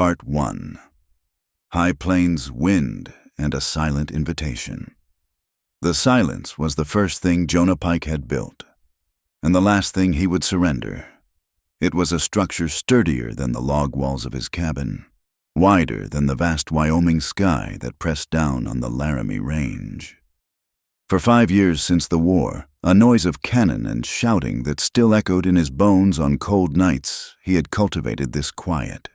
Part 1. High Plains Wind and a Silent Invitation. The silence was the first thing Jonah Pike had built, and the last thing he would surrender. It was a structure sturdier than the log walls of his cabin, wider than the vast Wyoming sky that pressed down on the Laramie Range. For 5 years since the war, a noise of cannon and shouting that still echoed in his bones on cold nights, he had cultivated this quiet.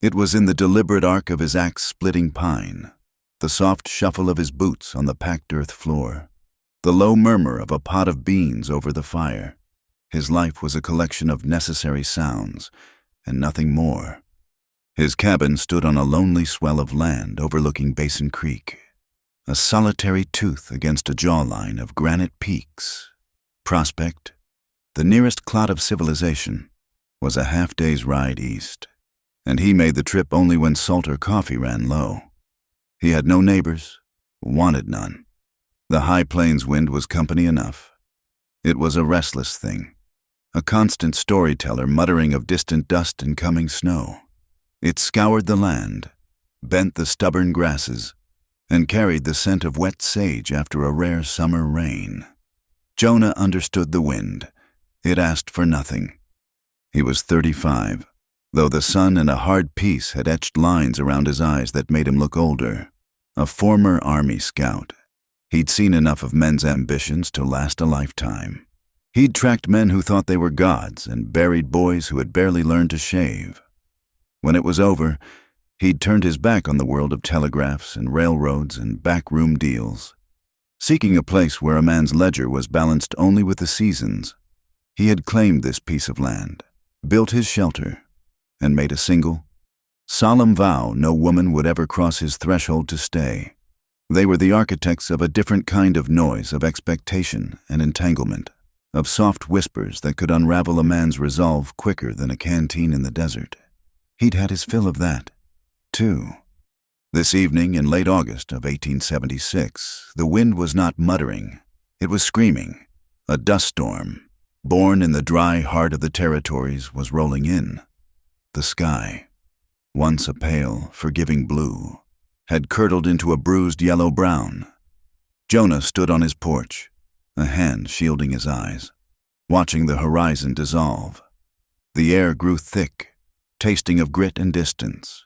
It was in the deliberate arc of his axe-splitting pine, the soft shuffle of his boots on the packed earth floor, the low murmur of a pot of beans over the fire. His life was a collection of necessary sounds, and nothing more. His cabin stood on a lonely swell of land overlooking Basin Creek, a solitary tooth against a jawline of granite peaks. Prospect, the nearest clot of civilization, was a half-day's ride east, and he made the trip only when salt or coffee ran low. He had no neighbors, wanted none. The High Plains wind was company enough. It was a restless thing, a constant storyteller muttering of distant dust and coming snow. It scoured the land, bent the stubborn grasses, and carried the scent of wet sage after a rare summer rain. Jonah understood the wind. It asked for nothing. He was 35, though the sun and a hard peace had etched lines around his eyes that made him look older. A former Army scout, he'd seen enough of men's ambitions to last a lifetime. He'd tracked men who thought they were gods and buried boys who had barely learned to shave. When it was over, he'd turned his back on the world of telegraphs and railroads and backroom deals. Seeking a place where a man's ledger was balanced only with the seasons, he had claimed this piece of land, built his shelter, and made a single, solemn vow no woman would ever cross his threshold to stay. They were the architects of a different kind of noise, of expectation and entanglement, of soft whispers that could unravel a man's resolve quicker than a canteen in the desert. He'd had his fill of that, too. This evening in late August of 1876, the wind was not muttering. It was screaming. A dust storm, born in the dry heart of the territories, was rolling in. The sky, once a pale, forgiving blue, had curdled into a bruised yellow-brown. Jonah stood on his porch, a hand shielding his eyes, watching the horizon dissolve. The air grew thick, tasting of grit and distance.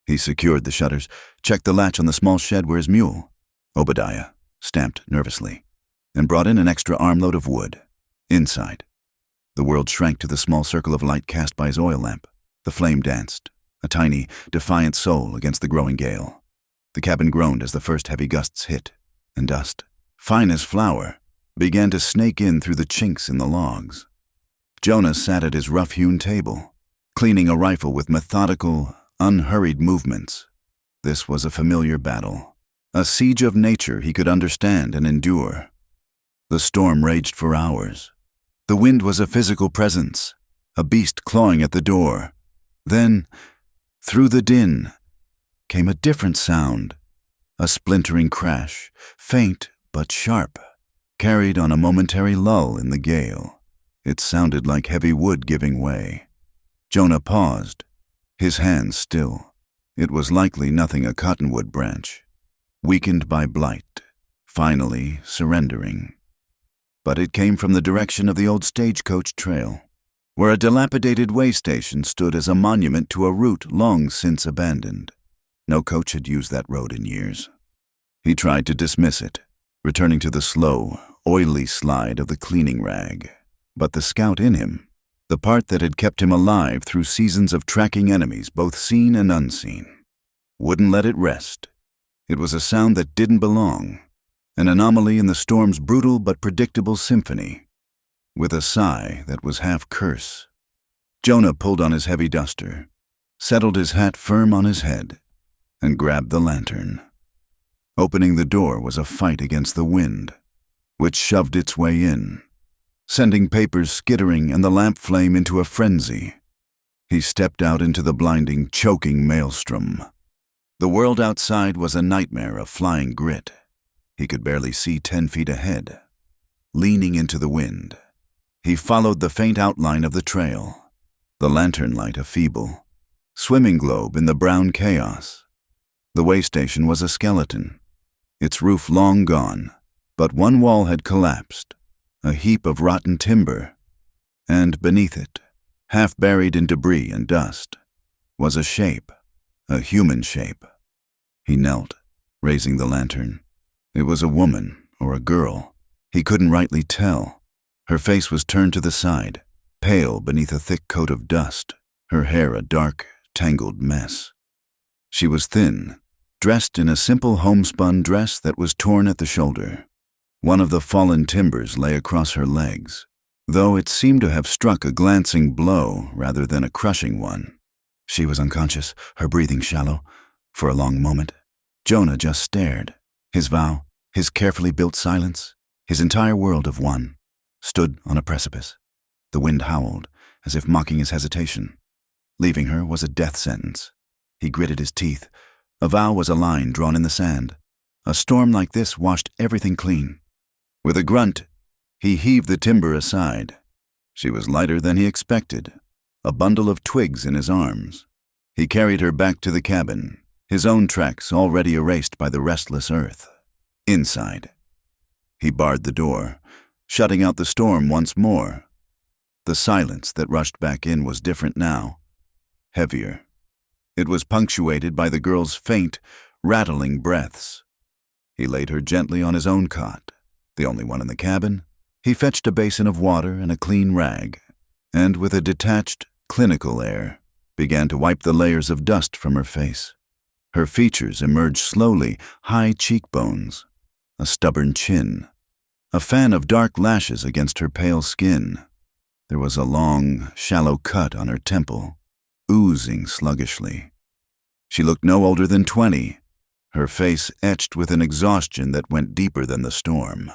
He secured the shutters, checked the latch on the small shed where his mule, Obadiah, stamped nervously, and brought in an extra armload of wood. Inside, the world shrank to the small circle of light cast by his oil lamp. The flame danced, a tiny, defiant soul against the growing gale. The cabin groaned as the first heavy gusts hit, and dust, fine as flour, began to snake in through the chinks in the logs. Jonah sat at his rough-hewn table, cleaning a rifle with methodical, unhurried movements. This was a familiar battle, a siege of nature he could understand and endure. The storm raged for hours. The wind was a physical presence, a beast clawing at the door. Then, through the din, came a different sound, a splintering crash, faint but sharp, carried on a momentary lull in the gale. It sounded like heavy wood giving way. Jonah paused, his hands still. It was likely nothing a cottonwood branch, weakened by blight, finally surrendering. But it came from the direction of the old stagecoach trail, where a dilapidated way station stood as a monument to a route long since abandoned. No coach had used that road in years. He tried to dismiss it, returning to the slow, oily slide of the cleaning rag. But the scout in him, the part that had kept him alive through seasons of tracking enemies, both seen and unseen, wouldn't let it rest. It was a sound that didn't belong, an anomaly in the storm's brutal but predictable symphony. With a sigh that was half curse, Jonah pulled on his heavy duster, settled his hat firm on his head, and grabbed the lantern. Opening the door was a fight against the wind, which shoved its way in, sending papers skittering and the lamp flame into a frenzy. He stepped out into the blinding, choking maelstrom. The world outside was a nightmare of flying grit. He could barely see 10 feet ahead. Leaning into the wind, he followed the faint outline of the trail, the lantern light a feeble, swimming globe in the brown chaos. The way station was a skeleton, its roof long gone, but one wall had collapsed, a heap of rotten timber, and beneath it, half buried in debris and dust, was a shape, a human shape. He knelt, raising the lantern. It was a woman or a girl. He couldn't rightly tell. Her face was turned to the side, pale beneath a thick coat of dust, her hair a dark, tangled mess. She was thin, dressed in a simple homespun dress that was torn at the shoulder. One of the fallen timbers lay across her legs, though it seemed to have struck a glancing blow rather than a crushing one. She was unconscious, her breathing shallow. For a long moment, Jonah just stared. His vow, his carefully built silence, his entire world of one, stood on a precipice. The wind howled, as if mocking his hesitation. Leaving her was a death sentence. He gritted his teeth. A vow was a line drawn in the sand. A storm like this washed everything clean. With a grunt, he heaved the timber aside. She was lighter than he expected, a bundle of twigs in his arms. He carried her back to the cabin, his own tracks already erased by the restless earth. Inside, he barred the door, shutting out the storm once more. The silence that rushed back in was different now, heavier. It was punctuated by the girl's faint, rattling breaths. He laid her gently on his own cot, the only one in the cabin. He fetched a basin of water and a clean rag, and with a detached, clinical air, began to wipe the layers of dust from her face. Her features emerged slowly, high cheekbones, a stubborn chin, a fan of dark lashes against her pale skin. There was a long, shallow cut on her temple, oozing sluggishly. She looked no older than 20, her face etched with an exhaustion that went deeper than the storm.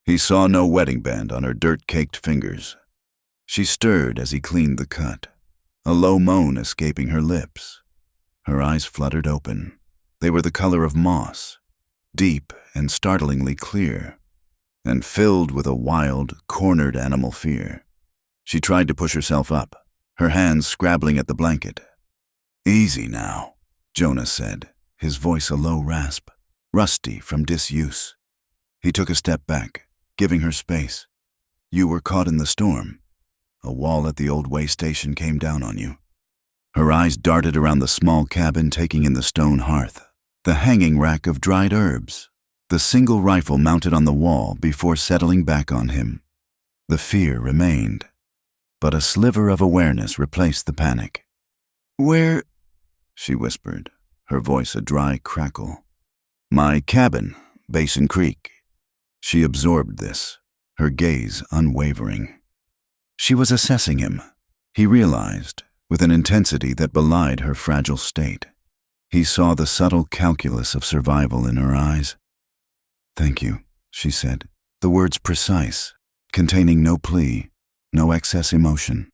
He saw no wedding band on her dirt-caked fingers. She stirred as he cleaned the cut, a low moan escaping her lips. Her eyes fluttered open. They were the color of moss, deep and startlingly clear, and filled with a wild, cornered animal fear. She tried to push herself up, her hands scrabbling at the blanket. "Easy now," Jonah said, his voice a low rasp, rusty from disuse. He took a step back, giving her space. "You were caught in the storm. A wall at the old way station came down on you." Her eyes darted around the small cabin, taking in the stone hearth, the hanging rack of dried herbs, the single rifle mounted on the wall before settling back on him. The fear remained, but a sliver of awareness replaced the panic. "Where?" she whispered, her voice a dry crackle. "My cabin, Basin Creek." She absorbed this, her gaze unwavering. She was assessing him, he realized, with an intensity that belied her fragile state. He saw the subtle calculus of survival in her eyes. "Thank you," she said, the words precise, containing no plea, no excess emotion.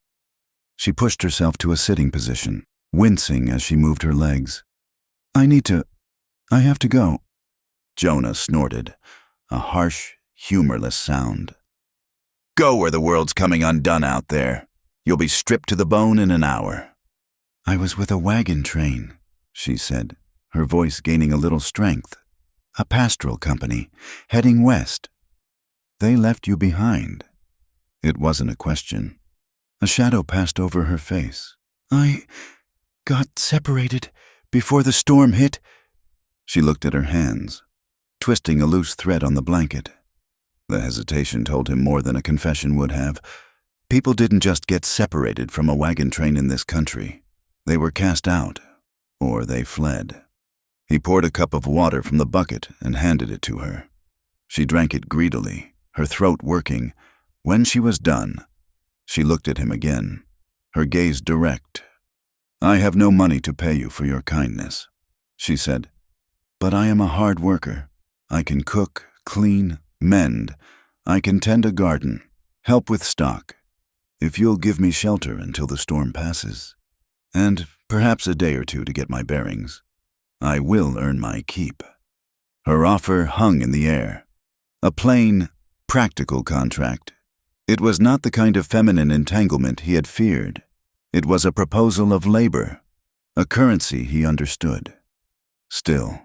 She pushed herself to a sitting position, wincing as she moved her legs. I have to go." Jonah snorted, a harsh, humorless sound. "Go where the world's coming undone out there. You'll be stripped to the bone in an hour." "I was with a wagon train," she said, her voice gaining a little strength. "A pastoral company, heading west. They left you behind." It wasn't a question. A shadow passed over her face. "I got separated before the storm hit." She looked at her hands, twisting a loose thread on the blanket. The hesitation told him more than a confession would have. People didn't just get separated from a wagon train in this country. They were cast out, or they fled. He poured a cup of water from the bucket and handed it to her. She drank it greedily, her throat working. When she was done, she looked at him again, her gaze direct. "I have no money to pay you for your kindness," she said, "but I am a hard worker. I can cook, clean, mend. I can tend a garden, help with stock. If you'll give me shelter until the storm passes, and perhaps a day or two to get my bearings, I will earn my keep." Her offer hung in the air, a plain, practical contract. It was not the kind of feminine entanglement he had feared. It was a proposal of labor, a currency he understood. Still,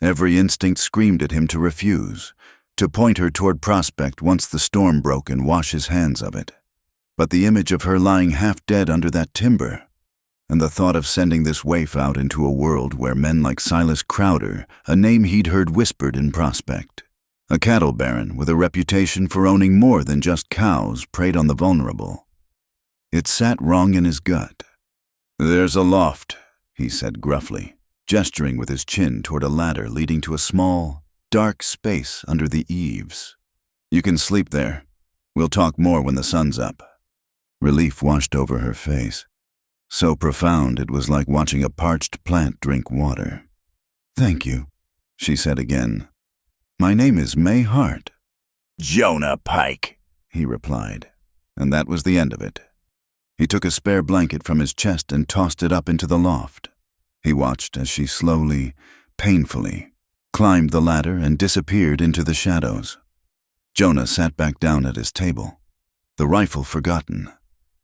every instinct screamed at him to refuse, to point her toward Prospect once the storm broke and wash his hands of it. But the image of her lying half dead under that timber, and the thought of sending this waif out into a world where men like Silas Crowder, a name he'd heard whispered in Prospect, a cattle baron with a reputation for owning more than just cows, preyed on the vulnerable. It sat wrong in his gut. "There's a loft," he said gruffly, gesturing with his chin toward a ladder leading to a small, dark space under the eaves. "You can sleep there. We'll talk more when the sun's up." Relief washed over her face, so profound it was like watching a parched plant drink water. "Thank you," she said again. "My name is May Hart." "Jonah Pike," he replied, and that was the end of it. He took a spare blanket from his chest and tossed it up into the loft. He watched as she slowly, painfully, climbed the ladder and disappeared into the shadows. Jonah sat back down at his table, the rifle forgotten,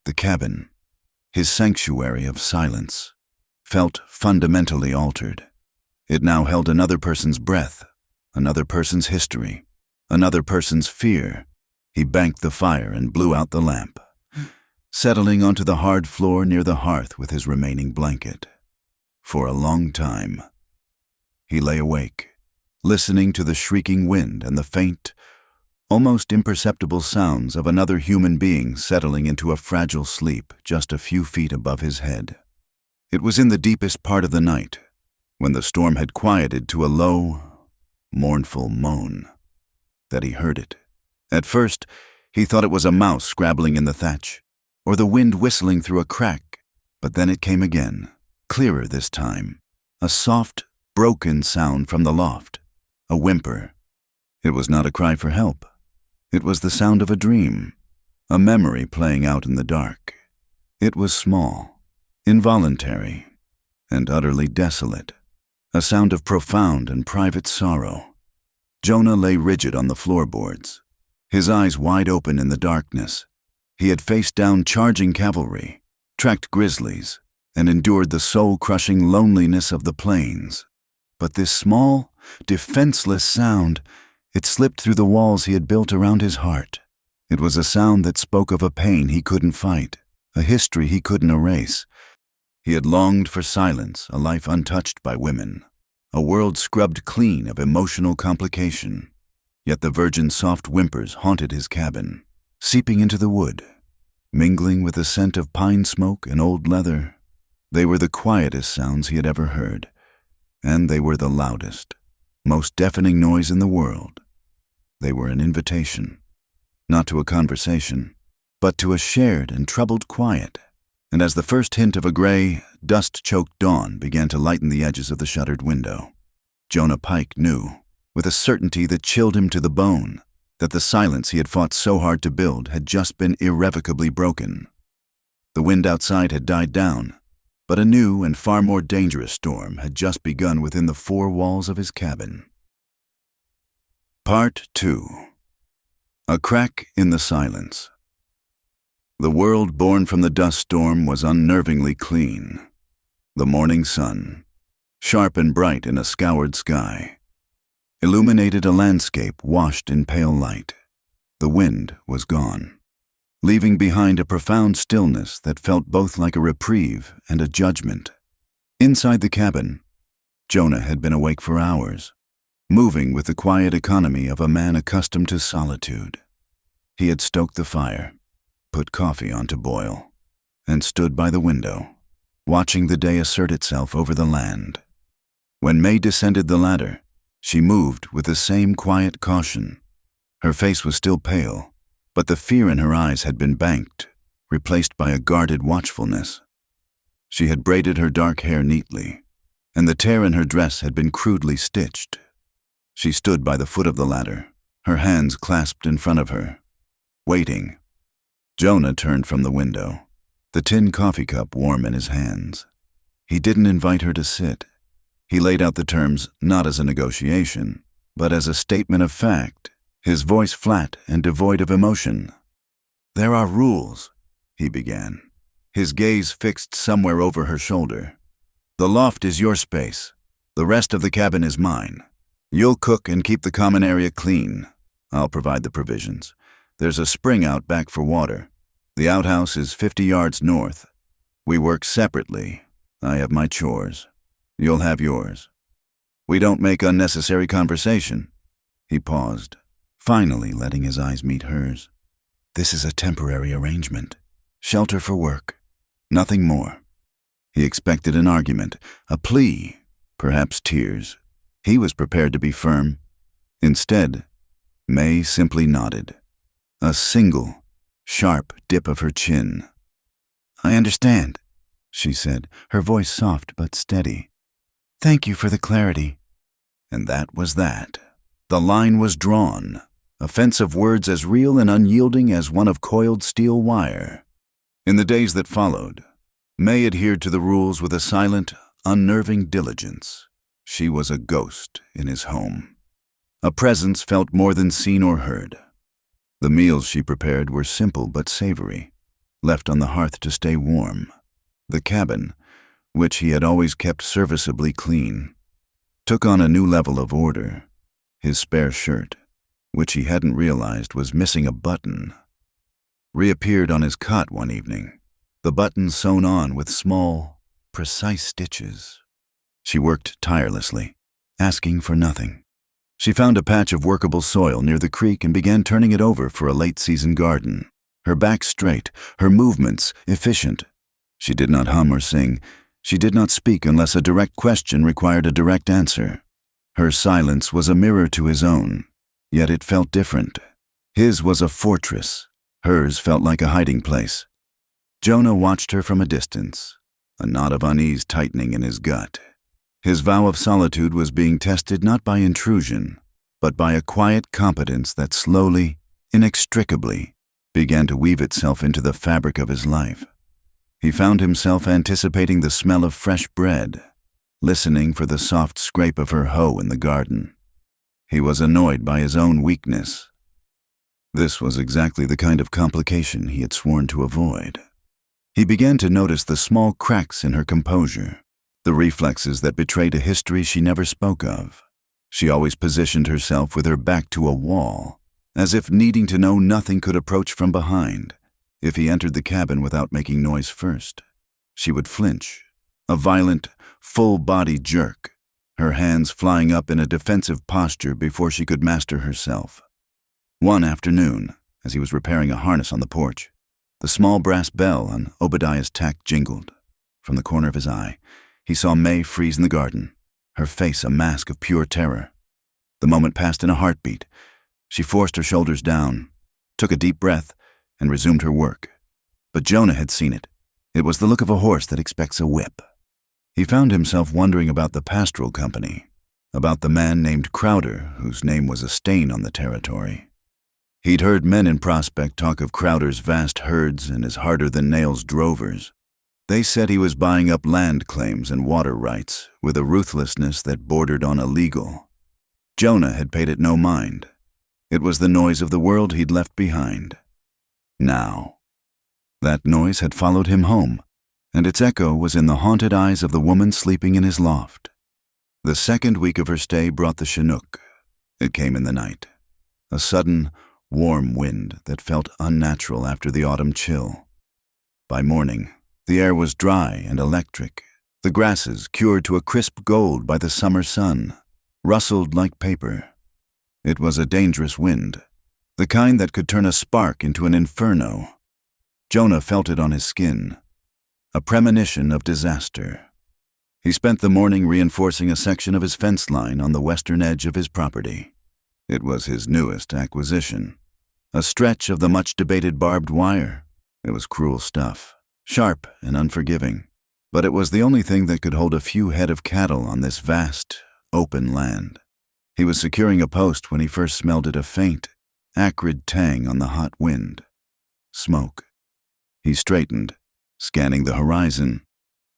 the cabin, his sanctuary of silence, felt fundamentally altered. It now held another person's breath, another person's history, another person's fear. He banked the fire and blew out the lamp, settling onto the hard floor near the hearth with his remaining blanket. For a long time, he lay awake, listening to the shrieking wind and the faint, almost imperceptible sounds of another human being settling into a fragile sleep just a few feet above his head. It was in the deepest part of the night, when the storm had quieted to a low, mournful moan, that he heard it. At first, he thought it was a mouse scrabbling in the thatch, or the wind whistling through a crack, but then it came again, clearer this time, a soft, broken sound from the loft, a whimper. It was not a cry for help. It was the sound of a dream, a memory playing out in the dark. It was small, involuntary, and utterly desolate, a sound of profound and private sorrow. Jonah lay rigid on the floorboards, his eyes wide open in the darkness. He had faced down charging cavalry, tracked grizzlies, and endured the soul-crushing loneliness of the plains. But this small, defenseless sound, it slipped through the walls he had built around his heart. It was a sound that spoke of a pain he couldn't fight, a history he couldn't erase. He had longed for silence, a life untouched by women, a world scrubbed clean of emotional complication. Yet the virgin's soft whimpers haunted his cabin, seeping into the wood, mingling with the scent of pine smoke and old leather. They were the quietest sounds he had ever heard, and they were the loudest, most deafening noise in the world. They were an invitation, not to a conversation, but to a shared and troubled quiet. And as the first hint of a gray, dust-choked dawn began to lighten the edges of the shuttered window, Jonah Pike knew, with a certainty that chilled him to the bone, that the silence he had fought so hard to build had just been irrevocably broken. The wind outside had died down, but a new and far more dangerous storm had just begun within the four walls of his cabin. Part 2. A crack in the silence. The world born from the dust storm was unnervingly clean. The morning sun, sharp and bright in a scoured sky, illuminated a landscape washed in pale light. The wind was gone, leaving behind a profound stillness that felt both like a reprieve and a judgment. Inside the cabin, Jonah had been awake for hours, moving with the quiet economy of a man accustomed to solitude. He had stoked the fire, put coffee on to boil, and stood by the window, watching the day assert itself over the land. When May descended the ladder, she moved with the same quiet caution. Her face was still pale, but the fear in her eyes had been banked, replaced by a guarded watchfulness. She had braided her dark hair neatly, and the tear in her dress had been crudely stitched. She stood by the foot of the ladder, her hands clasped in front of her, waiting. Jonah turned from the window, the tin coffee cup warm in his hands. He didn't invite her to sit. He laid out the terms not as a negotiation, but as a statement of fact, his voice flat and devoid of emotion. "There are rules," he began, his gaze fixed somewhere over her shoulder. The loft is your space. The rest of the cabin is mine. You'll cook and keep the common area clean. I'll provide the provisions. There's a spring out back for water. The outhouse is 50 yards north. We work separately. I have my chores. You'll have yours. We don't make unnecessary conversation." He paused, finally letting his eyes meet hers. "This is a temporary arrangement. Shelter for work. Nothing more." He expected an argument, a plea, perhaps tears. He was prepared to be firm. Instead, May simply nodded. A single, sharp dip of her chin. "I understand," she said, her voice soft but steady. "Thank you for the clarity." And that was that. The line was drawn, a fence of words as real and unyielding as one of coiled steel wire. In the days that followed, May adhered to the rules with a silent, unnerving diligence. She was a ghost in his home. A presence felt more than seen or heard. The meals she prepared were simple but savory, left on the hearth to stay warm. The cabin, which he had always kept serviceably clean, took on a new level of order. His spare shirt, which he hadn't realized was missing a button, reappeared on his cot one evening, the button sewn on with small, precise stitches. She worked tirelessly, asking for nothing. She found a patch of workable soil near the creek and began turning it over for a late-season garden. Her back straight, her movements efficient. She did not hum or sing. She did not speak unless a direct question required a direct answer. Her silence was a mirror to his own, yet it felt different. His was a fortress. Hers felt like a hiding place. Jonah watched her from a distance, a knot of unease tightening in his gut. His vow of solitude was being tested not by intrusion, but by a quiet competence that slowly, inextricably, began to weave itself into the fabric of his life. He found himself anticipating the smell of fresh bread, listening for the soft scrape of her hoe in the garden. He was annoyed by his own weakness. This was exactly the kind of complication he had sworn to avoid. He began to notice the small cracks in her composure, the reflexes that betrayed a history she never spoke of. She always positioned herself with her back to a wall, as if needing to know nothing could approach from behind. If he entered the cabin without making noise first, she would flinch, a violent, full-body jerk, her hands flying up in a defensive posture before she could master herself. One afternoon, as he was repairing a harness on the porch, the small brass bell on Obadiah's tack jingled. From the corner of his eye, he saw May freeze in the garden, her face a mask of pure terror. The moment passed in a heartbeat. She forced her shoulders down, took a deep breath, and resumed her work. But Jonah had seen it. It was the look of a horse that expects a whip. He found himself wondering about the pastoral company, about the man named Crowder, whose name was a stain on the territory. He'd heard men in Prospect talk of Crowder's vast herds and his harder-than-nails drovers. They said he was buying up land claims and water rights with a ruthlessness that bordered on illegal. Jonah had paid it no mind. It was the noise of the world he'd left behind. Now, that noise had followed him home, and its echo was in the haunted eyes of the woman sleeping in his loft. The second week of her stay brought the Chinook. It came in the night, a sudden, warm wind that felt unnatural after the autumn chill. By morning, the air was dry and electric. The grasses, cured to a crisp gold by the summer sun, rustled like paper. It was a dangerous wind, the kind that could turn a spark into an inferno. Jonah felt it on his skin, a premonition of disaster. He spent the morning reinforcing a section of his fence line on the western edge of his property. It was his newest acquisition, a stretch of the much-debated barbed wire. It was cruel stuff, sharp and unforgiving, but it was the only thing that could hold a few head of cattle on this vast, open land. He was securing a post when he first smelled it, a faint, acrid tang on the hot wind. Smoke. He straightened, scanning the horizon.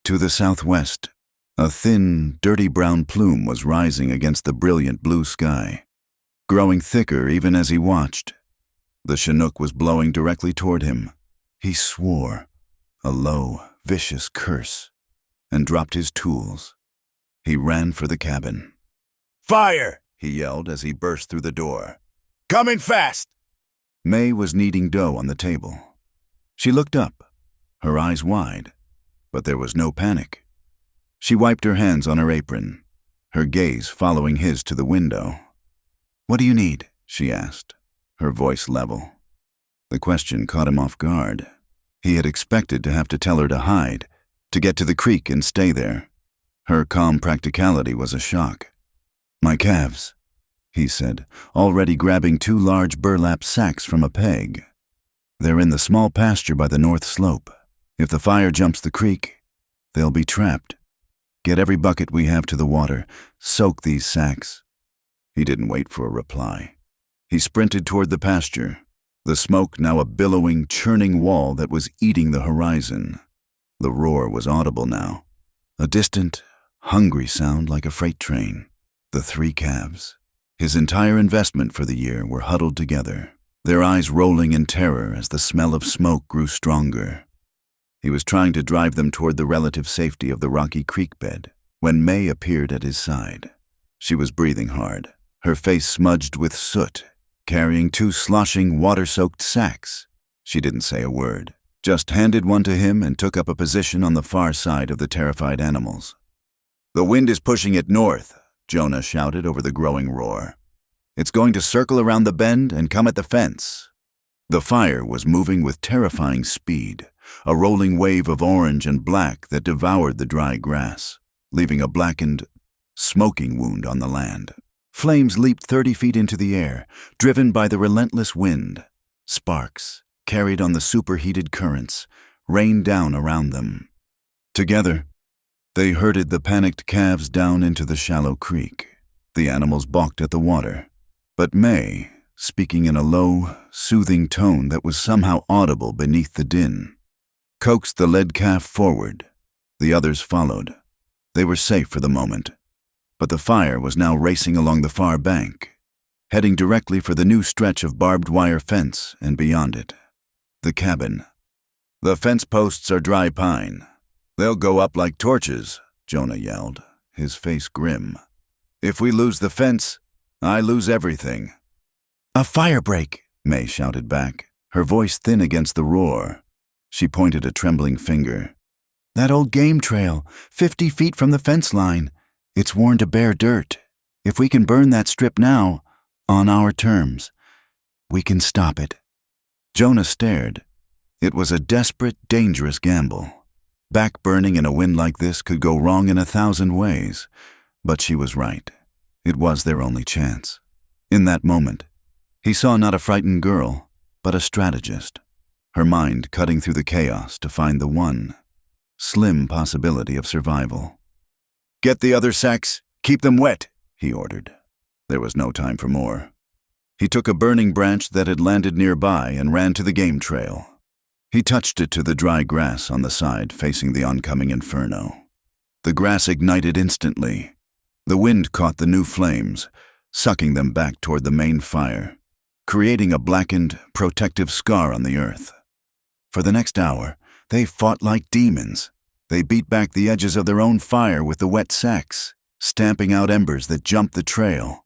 To the southwest, a thin, dirty brown plume was rising against the brilliant blue sky, growing thicker even as he watched. The Chinook was blowing directly toward him. He swore, a low, vicious curse. and dropped his tools. He ran for the cabin. Fire! He yelled as he burst through the door. Coming fast! May was kneading dough on the table. She looked up, her eyes wide, but there was no panic. She wiped her hands on her apron, her gaze following his to the window. "What do you need?" she asked, her voice level. The question caught him off guard. He had expected to have to tell her to hide, to get to the creek and stay there. Her calm practicality was a shock. "My calves," he said, already grabbing 2 large burlap sacks from a peg. "They're in the small pasture by the north slope. If the fire jumps the creek, they'll be trapped. Get every bucket we have to the water. Soak these sacks." He didn't wait for a reply. He sprinted toward the pasture, the smoke now a billowing, churning wall that was eating the horizon. The roar was audible now, a distant, hungry sound like a freight train. The 3 calves, his entire investment for the year, were huddled together, their eyes rolling in terror as the smell of smoke grew stronger. He was trying to drive them toward the relative safety of the rocky creek bed when May appeared at his side. She was breathing hard, her face smudged with soot, carrying 2 sloshing, water-soaked sacks. She didn't say a word, just handed one to him and took up a position on the far side of the terrified animals. "The wind is pushing it north," Jonah shouted over the growing roar. "It's going to circle around the bend and come at the fence." The fire was moving with terrifying speed, a rolling wave of orange and black that devoured the dry grass, leaving a blackened, smoking wound on the land. Flames leaped 30 feet into the air, driven by the relentless wind. Sparks, carried on the superheated currents, rained down around them. Together, they herded the panicked calves down into the shallow creek. The animals balked at the water, but May, speaking in a low, soothing tone that was somehow audible beneath the din, coaxed the led calf forward. The others followed. They were safe for the moment, but the fire was now racing along the far bank, heading directly for the new stretch of barbed wire fence and beyond it. The cabin. "The fence posts are dry pine. They'll go up like torches," Jonah yelled, his face grim. "If we lose the fence, I lose everything." "A fire break," May shouted back, her voice thin against the roar. She pointed a trembling finger. "That old game trail, 50 feet from the fence line. It's worn to bare dirt. If we can burn that strip now, on our terms, we can stop it." Jonah stared. It was a desperate, dangerous gamble. Backburning in a wind like this could go wrong in 1,000 ways, but she was right. It was their only chance. In that moment, he saw not a frightened girl, but a strategist, her mind cutting through the chaos to find the one slim possibility of survival. "Get the other sacks, keep them wet," he ordered. There was no time for more. He took a burning branch that had landed nearby and ran to the game trail. He touched it to the dry grass on the side facing the oncoming inferno. The grass ignited instantly. The wind caught the new flames, sucking them back toward the main fire, creating a blackened, protective scar on the earth. For the next hour, they fought like demons. They beat back the edges of their own fire with the wet sacks, stamping out embers that jumped the trail.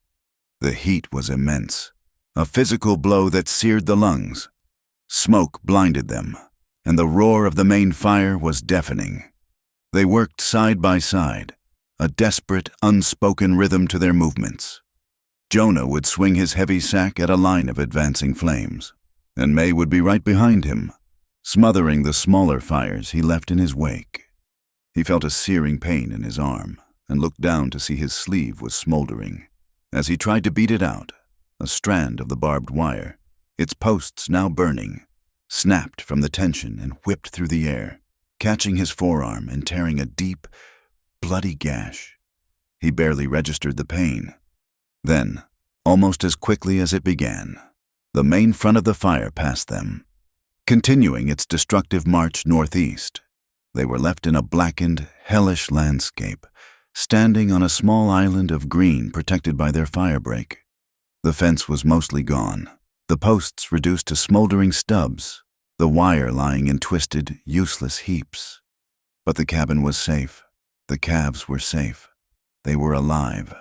The heat was immense, a physical blow that seared the lungs. Smoke blinded them, and the roar of the main fire was deafening. They worked side by side, a desperate, unspoken rhythm to their movements. Jonah would swing his heavy sack at a line of advancing flames, and May would be right behind him, smothering the smaller fires he left in his wake. He felt a searing pain in his arm and looked down to see his sleeve was smoldering. As he tried to beat it out, a strand of the barbed wire, its posts now burning, snapped from the tension and whipped through the air, catching his forearm and tearing a deep, bloody gash. He barely registered the pain. Then, almost as quickly as it began, the main front of the fire passed them, continuing its destructive march northeast. They were left in a blackened, hellish landscape, standing on a small island of green protected by their firebreak. The fence was mostly gone, the posts reduced to smoldering stubs, the wire lying in twisted, useless heaps. But the cabin was safe. The calves were safe. They were alive.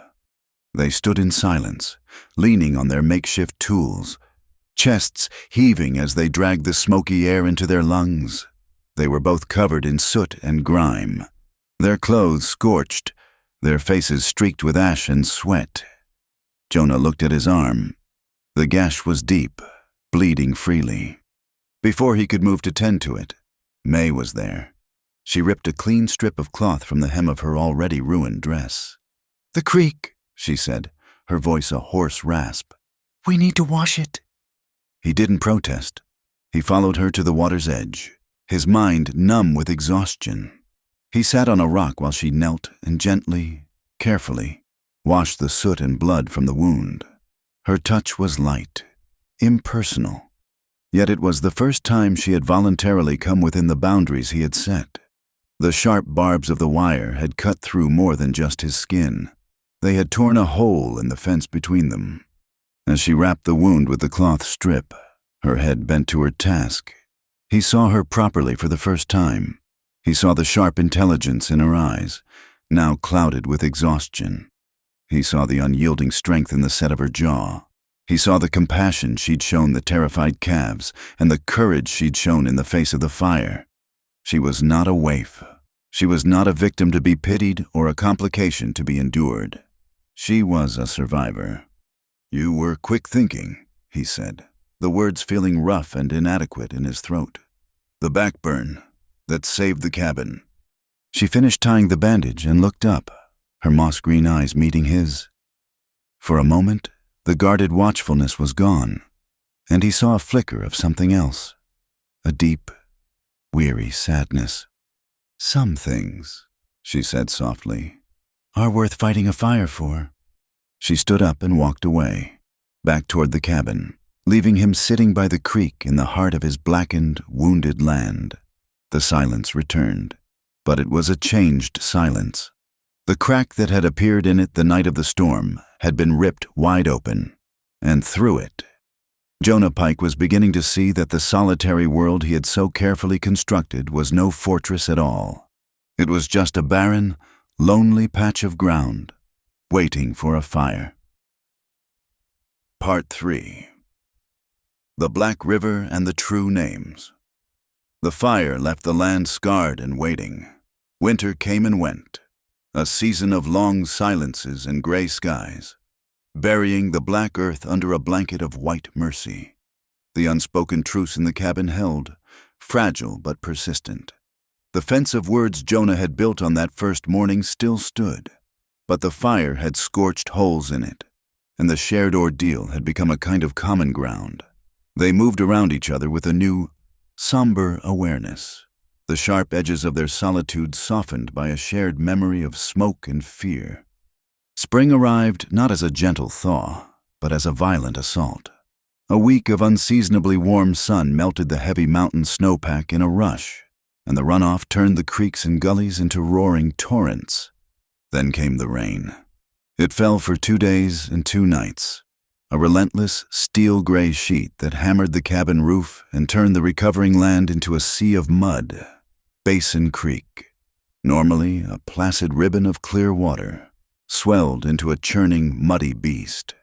They stood in silence, leaning on their makeshift tools, chests heaving as they dragged the smoky air into their lungs. They were both covered in soot and grime, their clothes scorched, their faces streaked with ash and sweat. Jonah looked at his arm. The gash was deep, bleeding freely. Before he could move to tend to it, May was there. She ripped a clean strip of cloth from the hem of her already ruined dress. "The creek," she said, her voice a hoarse rasp. "We need to wash it." He didn't protest. He followed her to the water's edge, his mind numb with exhaustion. He sat on a rock while she knelt and gently, carefully, washed the soot and blood from the wound. Her touch was light, impersonal. Yet it was the first time she had voluntarily come within the boundaries he had set. The sharp barbs of the wire had cut through more than just his skin. They had torn a hole in the fence between them. As she wrapped the wound with the cloth strip, her head bent to her task, he saw her properly for the first time. He saw the sharp intelligence in her eyes, now clouded with exhaustion. He saw the unyielding strength in the set of her jaw. He saw the compassion she'd shown the terrified calves and the courage she'd shown in the face of the fire. She was not a waif. She was not a victim to be pitied or a complication to be endured. She was a survivor. "You were quick thinking," he said, the words feeling rough and inadequate in his throat. "The backburn that saved the cabin." She finished tying the bandage and looked up, her moss-green eyes meeting his. For a moment, the guarded watchfulness was gone, and he saw a flicker of something else, a deep, weary sadness. "Some things," she said softly, "are worth fighting a fire for." She stood up and walked away, back toward the cabin, leaving him sitting by the creek in the heart of his blackened, wounded land. The silence returned, but it was a changed silence. The crack that had appeared in it the night of the storm had been ripped wide open, and through it, Jonah Pike was beginning to see that the solitary world he had so carefully constructed was no fortress at all. It was just a barren, lonely patch of ground, waiting for a fire. Part 3. The Black River and the True Names. The fire left the land scarred and waiting. Winter came and went, a season of long silences and gray skies, burying the black earth under a blanket of white mercy. The unspoken truce in the cabin held, fragile but persistent. The fence of words Jonah had built on that first morning still stood, but the fire had scorched holes in it, and the shared ordeal had become a kind of common ground. They moved around each other with a new, somber awareness, the sharp edges of their solitude softened by a shared memory of smoke and fear. Spring arrived not as a gentle thaw, but as a violent assault. A week of unseasonably warm sun melted the heavy mountain snowpack in a rush, and the runoff turned the creeks and gullies into roaring torrents. Then came the rain. It fell for 2 days and 2 nights, a relentless steel-gray sheet that hammered the cabin roof and turned the recovering land into a sea of mud. Basin Creek, normally a placid ribbon of clear water, swelled into a churning, muddy beast.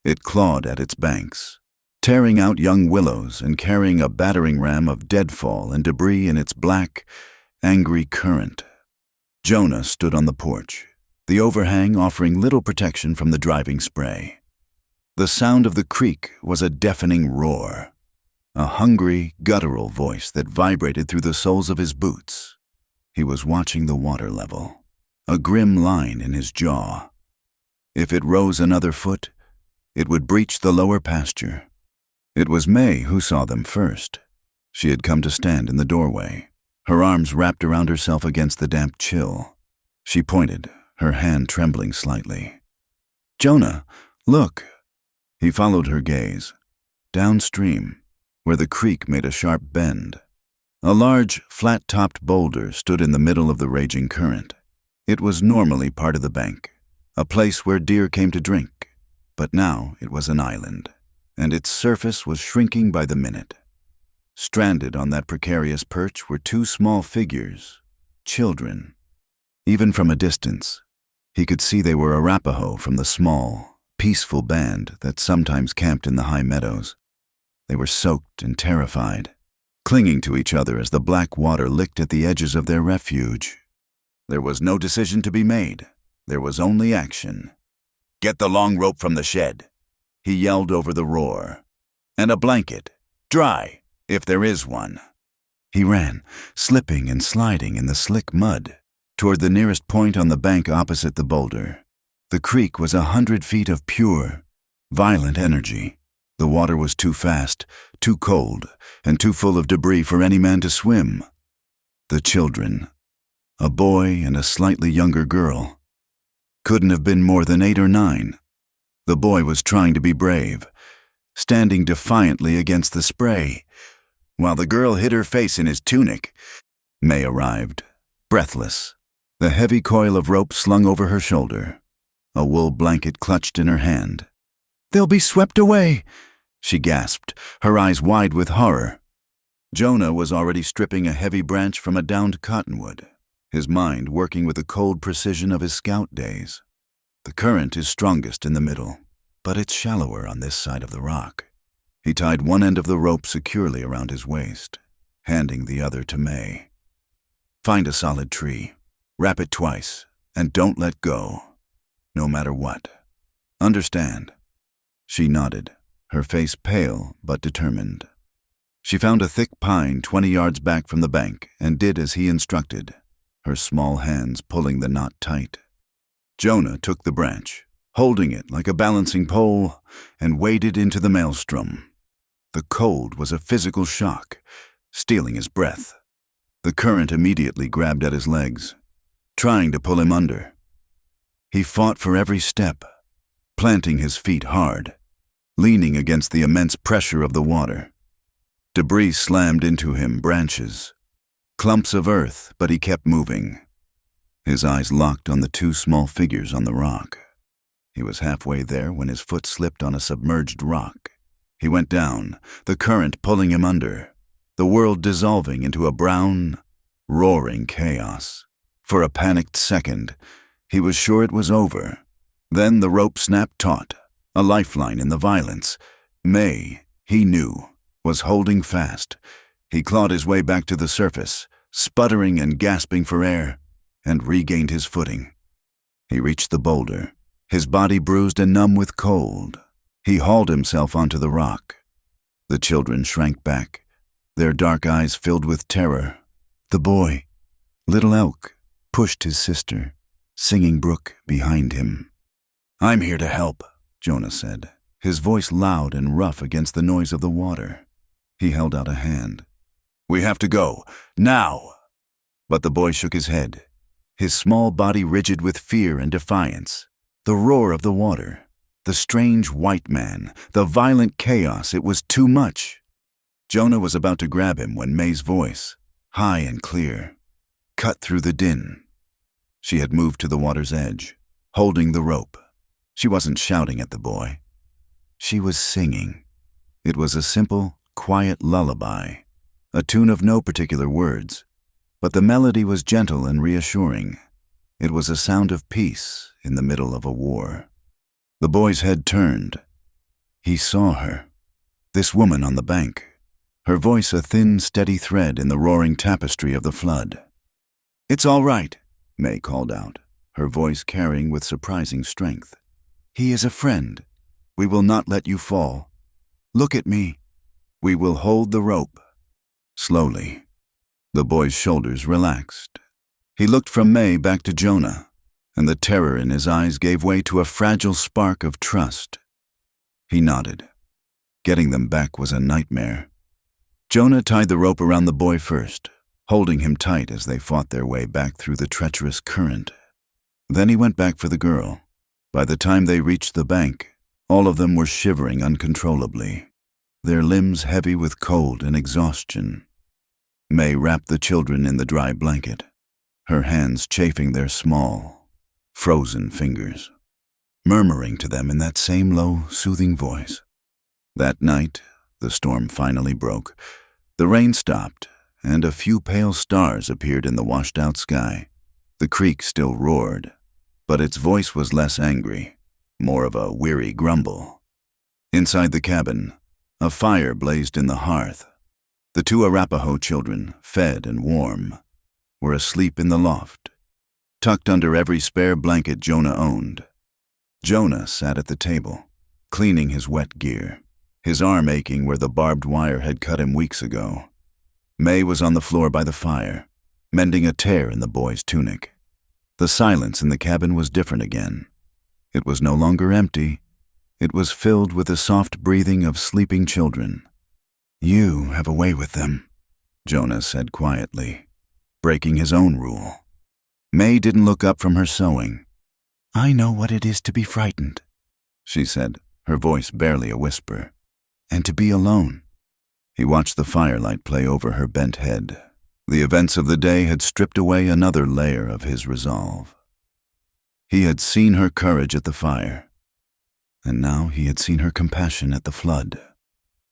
It clawed at its banks, tearing out young willows and carrying a battering ram of deadfall and debris in its black, angry current. Jonah stood on the porch, the overhang offering little protection from the driving spray. The sound of the creek was a deafening roar, a hungry, guttural voice that vibrated through the soles of his boots. He was watching the water level, a grim line in his jaw. If it rose another foot, it would breach the lower pasture. It was May who saw them first. She had come to stand in the doorway, her arms wrapped around herself against the damp chill. She pointed, her hand trembling slightly. "Jonah, look." He followed her gaze, downstream, where the creek made a sharp bend. A large, flat-topped boulder stood in the middle of the raging current. It was normally part of the bank, a place where deer came to drink, but now it was an island, and its surface was shrinking by the minute. Stranded on that precarious perch were 2 small figures, children. Even from a distance, he could see they were Arapaho from the small, peaceful band that sometimes camped in the high meadows. They were soaked and terrified, clinging to each other as the black water licked at the edges of their refuge. There was no decision to be made. There was only action. "Get the long rope from the shed," he yelled over the roar. "And a blanket, dry, if there is one." He ran, slipping and sliding in the slick mud, toward the nearest point on the bank opposite the boulder. The creek was 100 feet of pure, violent energy. The water was too fast, too cold, and too full of debris for any man to swim. The children, a boy and a slightly younger girl, couldn't have been more than 8 or 9. The boy was trying to be brave, standing defiantly against the spray, while the girl hid her face in his tunic. May arrived, breathless, the heavy coil of rope slung over her shoulder, a wool blanket clutched in her hand. "They'll be swept away," she gasped, her eyes wide with horror. Jonah was already stripping a heavy branch from a downed cottonwood, his mind working with the cold precision of his scout days. The current is strongest in the middle, but it's shallower on this side of the rock. He tied one end of the rope securely around his waist, handing the other to May. "Find a solid tree, wrap it twice, and don't let go, no matter what. Understand?" She nodded, her face pale but determined. She found a thick pine 20 yards back from the bank and did as he instructed, her small hands pulling the knot tight. Jonah took the branch, holding it like a balancing pole, and waded into the maelstrom. The cold was a physical shock, stealing his breath. The current immediately grabbed at his legs, trying to pull him under. He fought for every step, planting his feet hard, leaning against the immense pressure of the water. Debris slammed into him, branches, clumps of earth, but he kept moving. His eyes locked on the 2 small figures on the rock. He was halfway there when his foot slipped on a submerged rock. He went down, the current pulling him under, the world dissolving into a brown, roaring chaos. For a panicked second, he was sure it was over. Then the rope snapped taut, a lifeline in the violence. May, he knew, was holding fast. He clawed his way back to the surface, sputtering and gasping for air, and regained his footing. He reached the boulder, his body bruised and numb with cold. He hauled himself onto the rock. The children shrank back, their dark eyes filled with terror. The boy, Little Elk, pushed his sister, Singing Brook behind him. "I'm here to help," Jonah said, his voice loud and rough against the noise of the water. He held out a hand. "We have to go, now!" But the boy shook his head, his small body rigid with fear and defiance. The roar of the water, the strange white man, the violent chaos, it was too much. Jonah was about to grab him when May's voice, high and clear, cut through the din. She had moved to the water's edge, holding the rope. She wasn't shouting at the boy. She was singing. It was a simple, quiet lullaby, a tune of no particular words, but the melody was gentle and reassuring. It was a sound of peace in the middle of a war. The boy's head turned. He saw her, this woman on the bank, her voice a thin, steady thread in the roaring tapestry of the flood. "It's all right," May called out, her voice carrying with surprising strength. "He is a friend. We will not let you fall. Look at me. We will hold the rope." Slowly, the boy's shoulders relaxed. He looked from May back to Jonah, and the terror in his eyes gave way to a fragile spark of trust. He nodded. Getting them back was a nightmare. Jonah tied the rope around the boy first, holding him tight as they fought their way back through the treacherous current. Then he went back for the girl. By the time they reached the bank, all of them were shivering uncontrollably, their limbs heavy with cold and exhaustion. May wrapped the children in the dry blanket, her hands chafing their small, frozen fingers, murmuring to them in that same low, soothing voice. That night, the storm finally broke. The rain stopped, and a few pale stars appeared in the washed-out sky. The creek still roared, but its voice was less angry, more of a weary grumble. Inside the cabin, a fire blazed in the hearth. The two Arapaho children, fed and warm, were asleep in the loft, tucked under every spare blanket Jonah owned. Jonah sat at the table, cleaning his wet gear, his arm aching where the barbed wire had cut him weeks ago. May was on the floor by the fire, mending a tear in the boy's tunic. The silence in the cabin was different again. It was no longer empty. It was filled with the soft breathing of sleeping children. "You have a way with them," Jonah said quietly, breaking his own rule. May didn't look up from her sewing. "I know what it is to be frightened," she said, her voice barely a whisper, "and to be alone." He watched the firelight play over her bent head. The events of the day had stripped away another layer of his resolve. He had seen her courage at the fire, and now he had seen her compassion at the flood.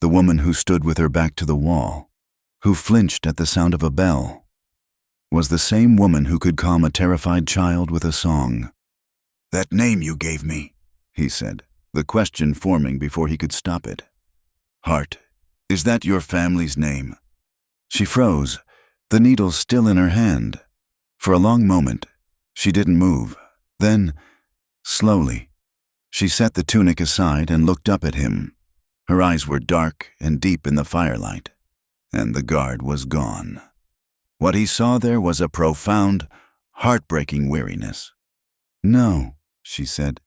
The woman who stood with her back to the wall, who flinched at the sound of a bell, was the same woman who could calm a terrified child with a song. "That name you gave me," he said, the question forming before he could stop it. "Hart, is that your family's name?" She froze, the needle still in her hand. For a long moment, she didn't move. Then, slowly, she set the tunic aside and looked up at him. Her eyes were dark and deep in the firelight, and the guard was gone. What he saw there was a profound, heartbreaking weariness. "No," she said.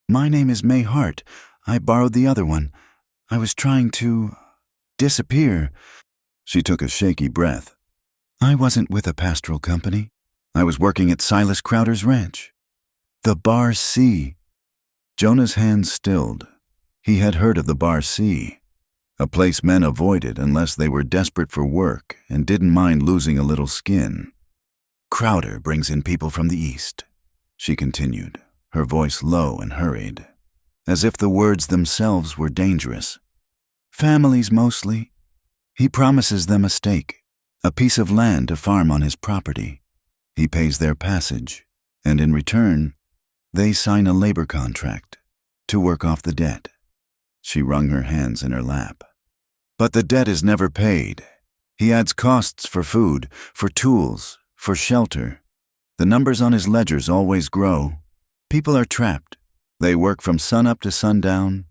"My name is May Hart. I borrowed the other one. I was trying to disappear." She took a shaky breath. "I wasn't with a pastoral company. I was working at Silas Crowder's ranch. The Bar C." Jonah's hands stilled. He had heard of the Bar C, a place men avoided unless they were desperate for work and didn't mind losing a little skin. "Crowder brings in people from the east," she continued, her voice low and hurried, as if the words themselves were dangerous. "Families mostly. He promises them a stake, a piece of land to farm on his property. He pays their passage, and in return, they sign a labor contract to work off the debt." She wrung her hands in her lap. "But the debt is never paid. He adds costs for food, for tools, for shelter. The numbers on his ledgers always grow. People are trapped. They work from sunup to sundown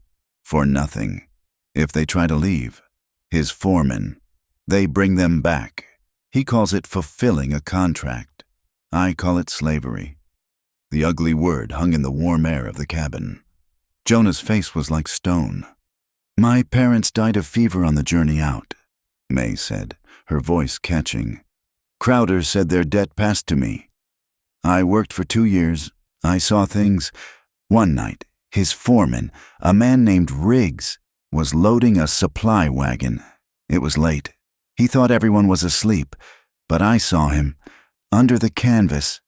for nothing. If they try to leave, his foremen, they bring them back. He calls it fulfilling a contract. I call it slavery." The ugly word hung in the warm air of the cabin. Jonah's face was like stone. "My parents died of fever on the journey out," May said, her voice catching. "Crowder said their debt passed to me. I worked for 2 years. I saw things. One night, his foreman, a man named Riggs, was loading a supply wagon. It was late. He thought everyone was asleep, but I saw him, under the canvas.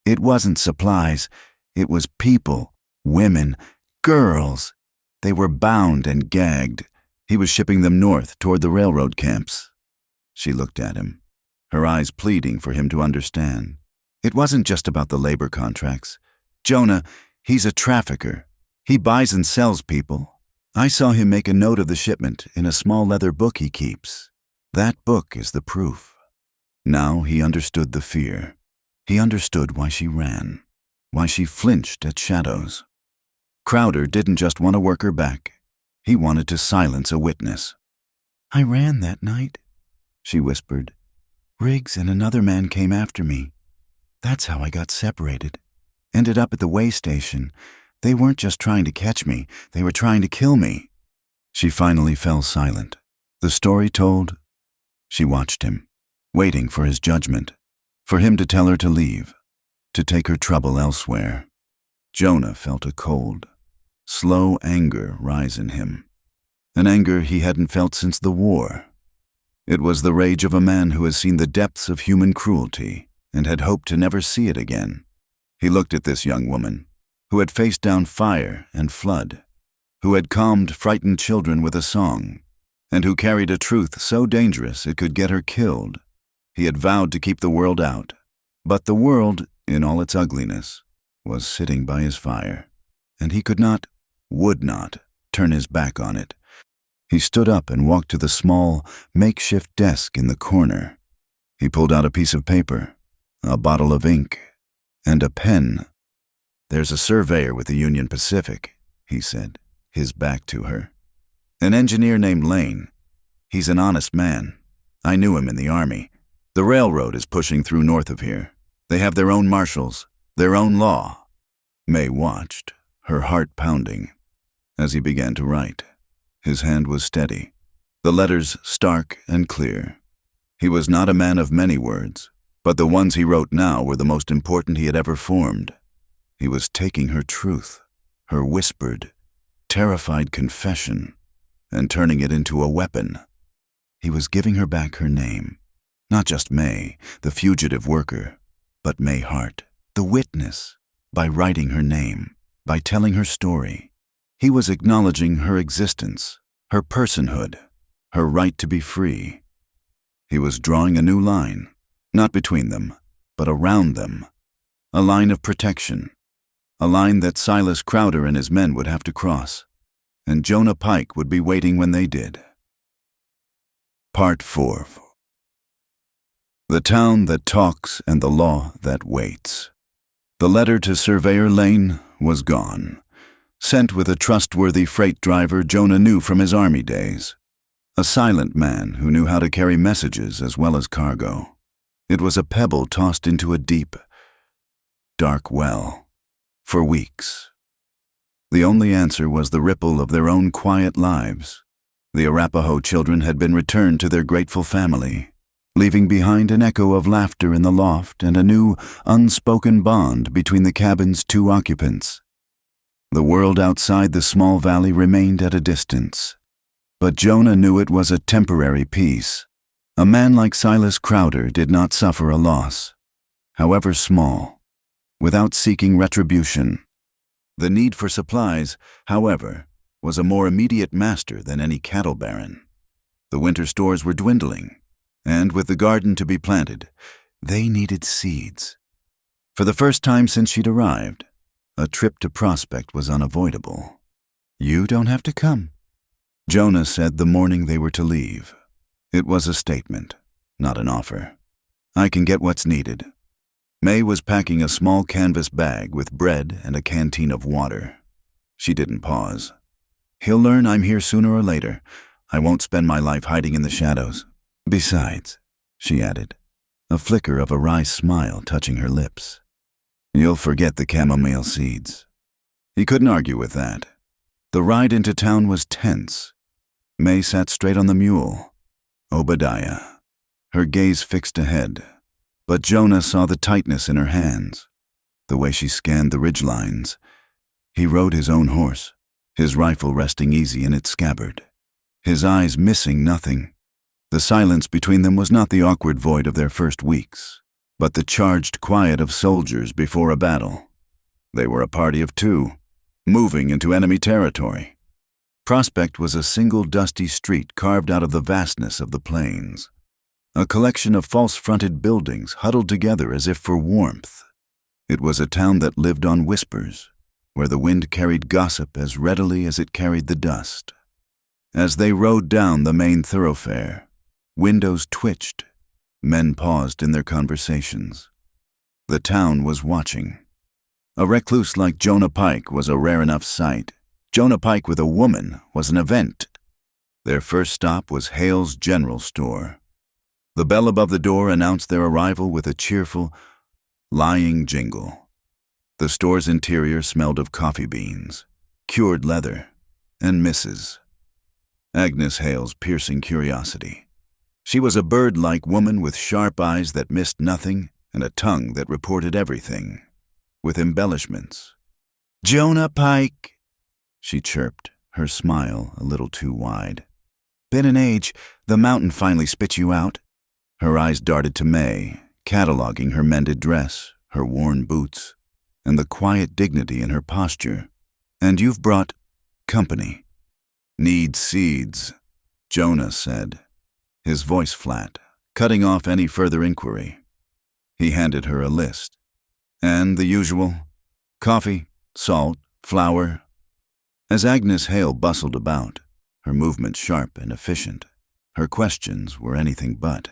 It wasn't supplies. It was people, women, girls. They were bound and gagged. He was shipping them north toward the railroad camps." She looked at him, her eyes pleading for him to understand. It wasn't just about the labor contracts. "Jonah, he's a trafficker. He buys and sells people. I saw him make a note of the shipment in a small leather book he keeps. That book is the proof." Now he understood the fear. He understood why she ran, why she flinched at shadows. Crowder didn't just want to work her back. He wanted to silence a witness. "I ran that night," she whispered. "Riggs and another man came after me. That's how I got separated. Ended up at the way station. They weren't just trying to catch me, they were trying to kill me." She finally fell silent. The story told, she watched him, waiting for his judgment, for him to tell her to leave, to take her trouble elsewhere. Jonah felt a cold, slow anger rise in him, an anger he hadn't felt since the war. It was the rage of a man who has seen the depths of human cruelty and had hoped to never see it again. He looked at this young woman, who had faced down fire and flood, who had calmed frightened children with a song, and who carried a truth so dangerous it could get her killed. He had vowed to keep the world out, but the world, in all its ugliness, was sitting by his fire, and he could not, would not, turn his back on it. He stood up and walked to the small, makeshift desk in the corner. He pulled out a piece of paper, a bottle of ink, and a pen. "There's a surveyor with the Union Pacific," he said, his back to her. "An engineer named Lane. He's an honest man. I knew him in the Army. The railroad is pushing through north of here. They have their own marshals, their own law." May watched, her heart pounding, as he began to write. His hand was steady, the letters stark and clear. He was not a man of many words, but the ones he wrote now were the most important he had ever formed. He was taking her truth, her whispered, terrified confession, and turning it into a weapon. He was giving her back her name, not just May, the fugitive worker, but May Hart, the witness, by writing her name, by telling her story. He was acknowledging her existence, her personhood, her right to be free. He was drawing a new line, not between them, but around them, a line of protection, a line that Silas Crowder and his men would have to cross, and Jonah Pike would be waiting when they did. Part 4. The town that talks and the law that waits. The letter to Surveyor Lane was gone, sent with a trustworthy freight driver Jonah knew from his Army days, a silent man who knew how to carry messages as well as cargo. It was a pebble tossed into a deep, dark well, for weeks. The only answer was the ripple of their own quiet lives. The Arapaho children had been returned to their grateful family, leaving behind an echo of laughter in the loft and a new, unspoken bond between the cabin's two occupants. The world outside the small valley remained at a distance, but Jonah knew it was a temporary peace. A man like Silas Crowder did not suffer a loss, however small, without seeking retribution. The need for supplies, however, was a more immediate master than any cattle baron. The winter stores were dwindling, and with the garden to be planted, they needed seeds. For the first time since she'd arrived, a trip to Prospect was unavoidable. "You don't have to come," Jonah said the morning they were to leave. It was a statement, not an offer. "I can get what's needed." May was packing a small canvas bag with bread and a canteen of water. She didn't pause. "He'll learn I'm here sooner or later. I won't spend my life hiding in the shadows. Besides," she added, a flicker of a wry smile touching her lips, "you'll forget the chamomile seeds." He couldn't argue with that. The ride into town was tense. May sat straight on the mule, Obadiah, her gaze fixed ahead, but Jonah saw the tightness in her hands, the way she scanned the ridgelines. He rode his own horse, his rifle resting easy in its scabbard, his eyes missing nothing. The silence between them was not the awkward void of their first weeks, but the charged quiet of soldiers before a battle. They were a party of two, moving into enemy territory. Prospect was a single dusty street carved out of the vastness of the plains, a collection of false-fronted buildings huddled together as if for warmth. It was a town that lived on whispers, where the wind carried gossip as readily as it carried the dust. As they rode down the main thoroughfare, windows twitched, men paused in their conversations. The town was watching. A recluse like Jonah Pike was a rare enough sight. Jonah Pike with a woman was an event. Their first stop was Hale's General Store. The bell above the door announced their arrival with a cheerful, lying jingle. The store's interior smelled of coffee beans, cured leather, and Mrs. Agnes Hale's piercing curiosity. She was a bird-like woman with sharp eyes that missed nothing and a tongue that reported everything, with embellishments. "Jonah Pike," she chirped, her smile a little too wide. "Been an age. The mountain finally spit you out." Her eyes darted to May, cataloging her mended dress, her worn boots, and the quiet dignity in her posture. "And you've brought company." "Need seeds," Jonah said, his voice flat, cutting off any further inquiry. He handed her a list. And the usual: coffee, salt, flour. As Agnes Hale bustled about, her movements sharp and efficient, her questions were anything but.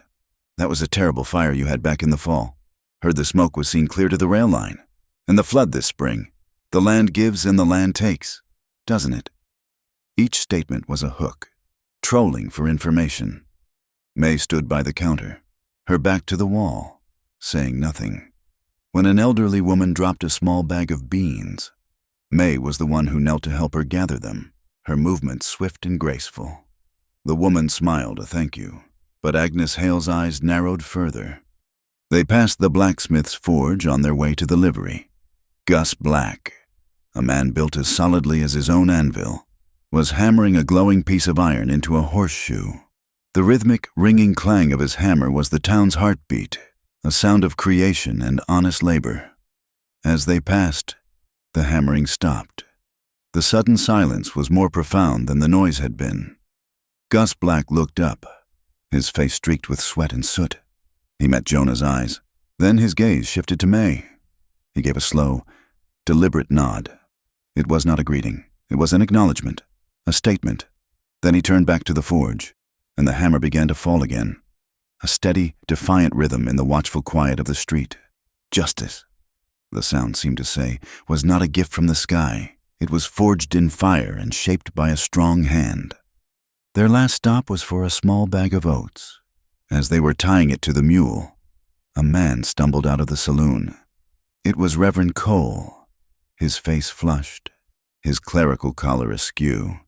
That was a terrible fire you had back in the fall. Heard the smoke was seen clear to the rail line. And the flood this spring. The land gives and the land takes, doesn't it? Each statement was a hook, trolling for information. May stood by the counter, her back to the wall, saying nothing. When an elderly woman dropped a small bag of beans, May was the one who knelt to help her gather them, her movements swift and graceful. The woman smiled a thank you, but Agnes Hale's eyes narrowed further. They passed the blacksmith's forge on their way to the livery. Gus Black, a man built as solidly as his own anvil, was hammering a glowing piece of iron into a horseshoe. The rhythmic, ringing clang of his hammer was the town's heartbeat, a sound of creation and honest labor. As they passed, the hammering stopped. The sudden silence was more profound than the noise had been. Gus Black looked up, his face streaked with sweat and soot. He met Jonah's eyes. Then his gaze shifted to May. He gave a slow, deliberate nod. It was not a greeting. It was an acknowledgement, a statement. Then he turned back to the forge, and the hammer began to fall again. A steady, defiant rhythm in the watchful quiet of the street. Justice, the sound seemed to say, was not a gift from the sky. It was forged in fire and shaped by a strong hand. Their last stop was for a small bag of oats. As they were tying it to the mule, a man stumbled out of the saloon. It was Reverend Cole, his face flushed, his clerical collar askew.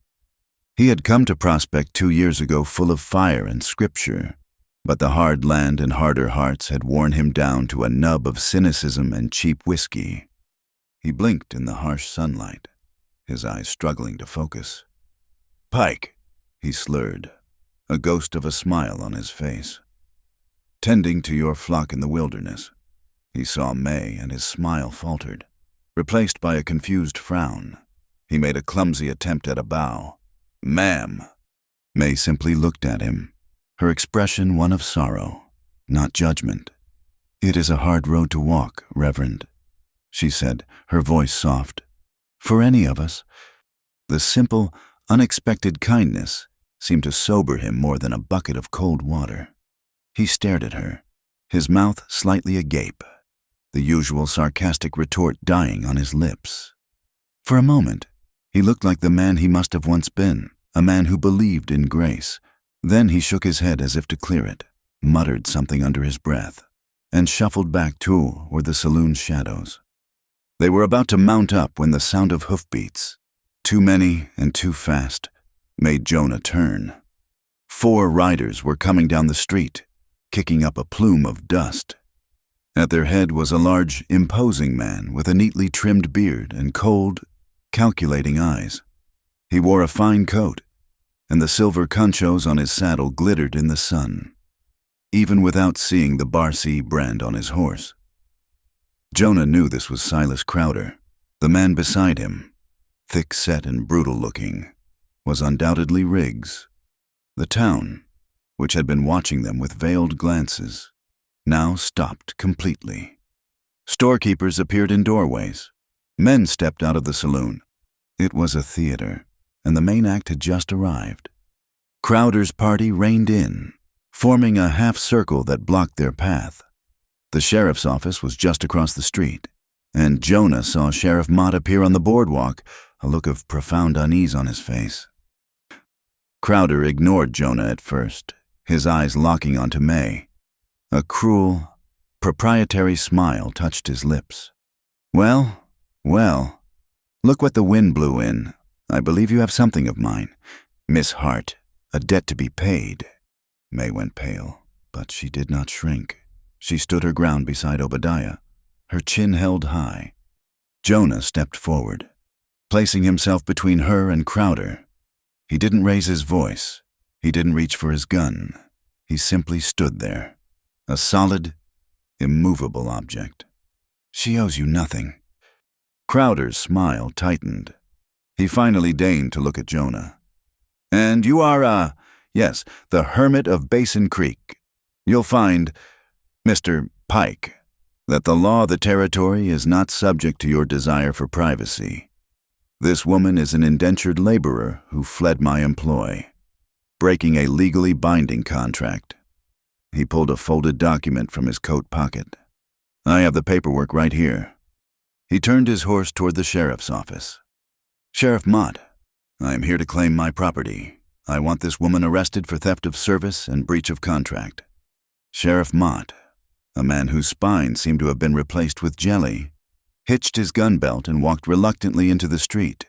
He had come to Prospect 2 years ago full of fire and scripture, but the hard land and harder hearts had worn him down to a nub of cynicism and cheap whiskey. He blinked in the harsh sunlight, his eyes struggling to focus. "Pike," he slurred, a ghost of a smile on his face. "Tending to your flock in the wilderness." He saw May, and his smile faltered, replaced by a confused frown. He made a clumsy attempt at a bow. "Ma'am." May simply looked at him, her expression one of sorrow, not judgment. "It is a hard road to walk, Reverend," she said, her voice soft. "For any of us." The simple, unexpected kindness seemed to sober him more than a bucket of cold water. He stared at her, his mouth slightly agape, the usual sarcastic retort dying on his lips. For a moment, he looked like the man he must have once been, a man who believed in grace. Then he shook his head as if to clear it, muttered something under his breath, and shuffled back toward the saloon's shadows. They were about to mount up when the sound of hoofbeats, too many and too fast, made Jonah turn. 4 riders were coming down the street, kicking up a plume of dust. At their head was a large, imposing man with a neatly trimmed beard and cold, calculating eyes. He wore a fine coat, and the silver conchos on his saddle glittered in the sun, even without seeing the Barcy brand on his horse. Jonah knew this was Silas Crowder. The man beside him, thick-set and brutal-looking, was undoubtedly Riggs. The town, which had been watching them with veiled glances, now stopped completely. Storekeepers appeared in doorways. Men stepped out of the saloon. It was a theater, and the main act had just arrived. Crowder's party reined in, forming a half-circle that blocked their path. The sheriff's office was just across the street, and Jonah saw Sheriff Mott appear on the boardwalk, a look of profound unease on his face. Crowder ignored Jonah at first, his eyes locking onto May. A cruel, proprietary smile touched his lips. Well, look what the wind blew in. I believe you have something of mine. Miss Hart, a debt to be paid." May went pale, but she did not shrink. She stood her ground beside Obadiah, her chin held high. Jonah stepped forward, placing himself between her and Crowder. He didn't raise his voice. He didn't reach for his gun. He simply stood there, a solid, immovable object. "She owes you nothing." Crowder's smile tightened. He finally deigned to look at Jonah. "And you are, yes, the Hermit of Basin Creek. You'll find Mr. Pike." That the law of the territory is not subject to your desire for privacy. This woman is an indentured laborer who fled my employ, breaking a legally binding contract. He pulled a folded document from his coat pocket. I have the paperwork right here. He turned his horse toward the sheriff's office. Sheriff Mott, I am here to claim my property. I want this woman arrested for theft of service and breach of contract. Sheriff Mott, a man whose spine seemed to have been replaced with jelly, hitched his gun belt and walked reluctantly into the street.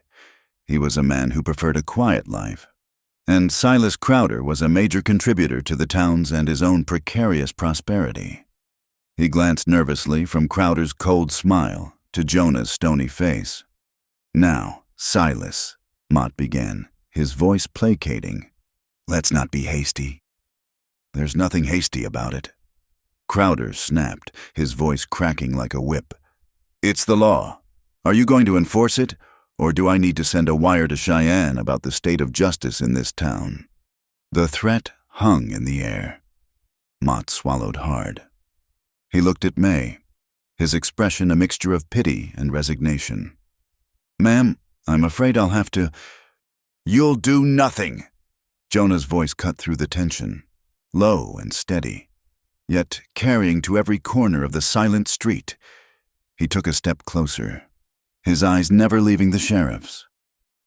He was a man who preferred a quiet life. And Silas Crowder was a major contributor to the town's and his own precarious prosperity. He glanced nervously from Crowder's cold smile to Jonah's stony face. Now, Silas, Mott began, his voice placating. Let's not be hasty. There's nothing hasty about it. Crowder snapped, his voice cracking like a whip. It's the law. Are you going to enforce it? Or do I need to send a wire to Cheyenne about the state of justice in this town? The threat hung in the air. Mott swallowed hard. He looked at May, his expression a mixture of pity and resignation. Ma'am, I'm afraid I'll have to— You'll do nothing! Jonah's voice cut through the tension, low and steady, yet carrying to every corner of the silent street. He took a step closer, his eyes never leaving the sheriff's.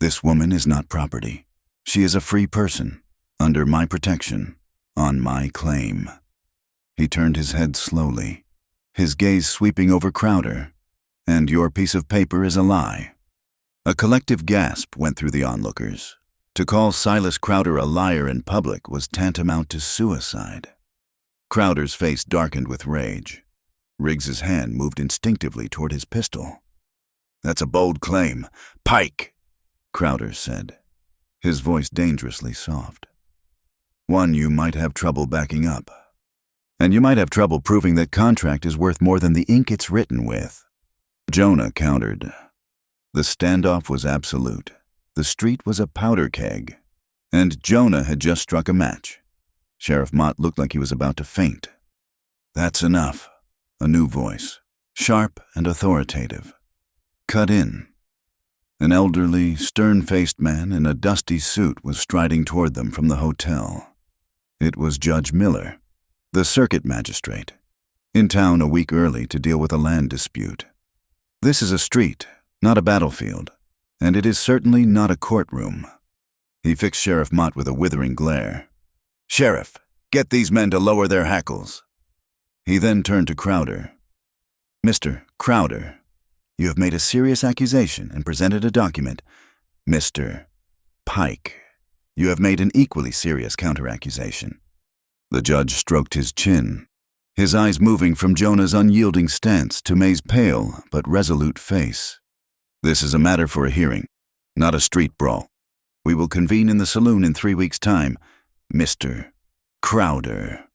This woman is not property. She is a free person, under my protection, on my claim. He turned his head slowly, his gaze sweeping over Crowder. And your piece of paper is a lie. A collective gasp went through the onlookers. To call Silas Crowder a liar in public was tantamount to suicide. Crowder's face darkened with rage. Riggs's hand moved instinctively toward his pistol. That's a bold claim. Pike, Crowder said, his voice dangerously soft. One you might have trouble backing up. And you might have trouble proving that contract is worth more than the ink it's written with. Jonah countered. The standoff was absolute. The street was a powder keg. And Jonah had just struck a match. Sheriff Mott looked like he was about to faint. That's enough. A new voice, sharp and authoritative. Cut in. An elderly, stern-faced man in a dusty suit was striding toward them from the hotel. It was Judge Miller, the circuit magistrate, in town a week early to deal with a land dispute. This is a street, not a battlefield, and it is certainly not a courtroom. He fixed Sheriff Mott with a withering glare. Sheriff, get these men to lower their hackles. He then turned to Crowder. Mr. Crowder, you have made a serious accusation and presented a document. Mr. Pike, you have made an equally serious counteraccusation. The judge stroked his chin, his eyes moving from Jonah's unyielding stance to May's pale but resolute face. This is a matter for a hearing, not a street brawl. We will convene in the saloon in 3 weeks' time. Mr. Crowder,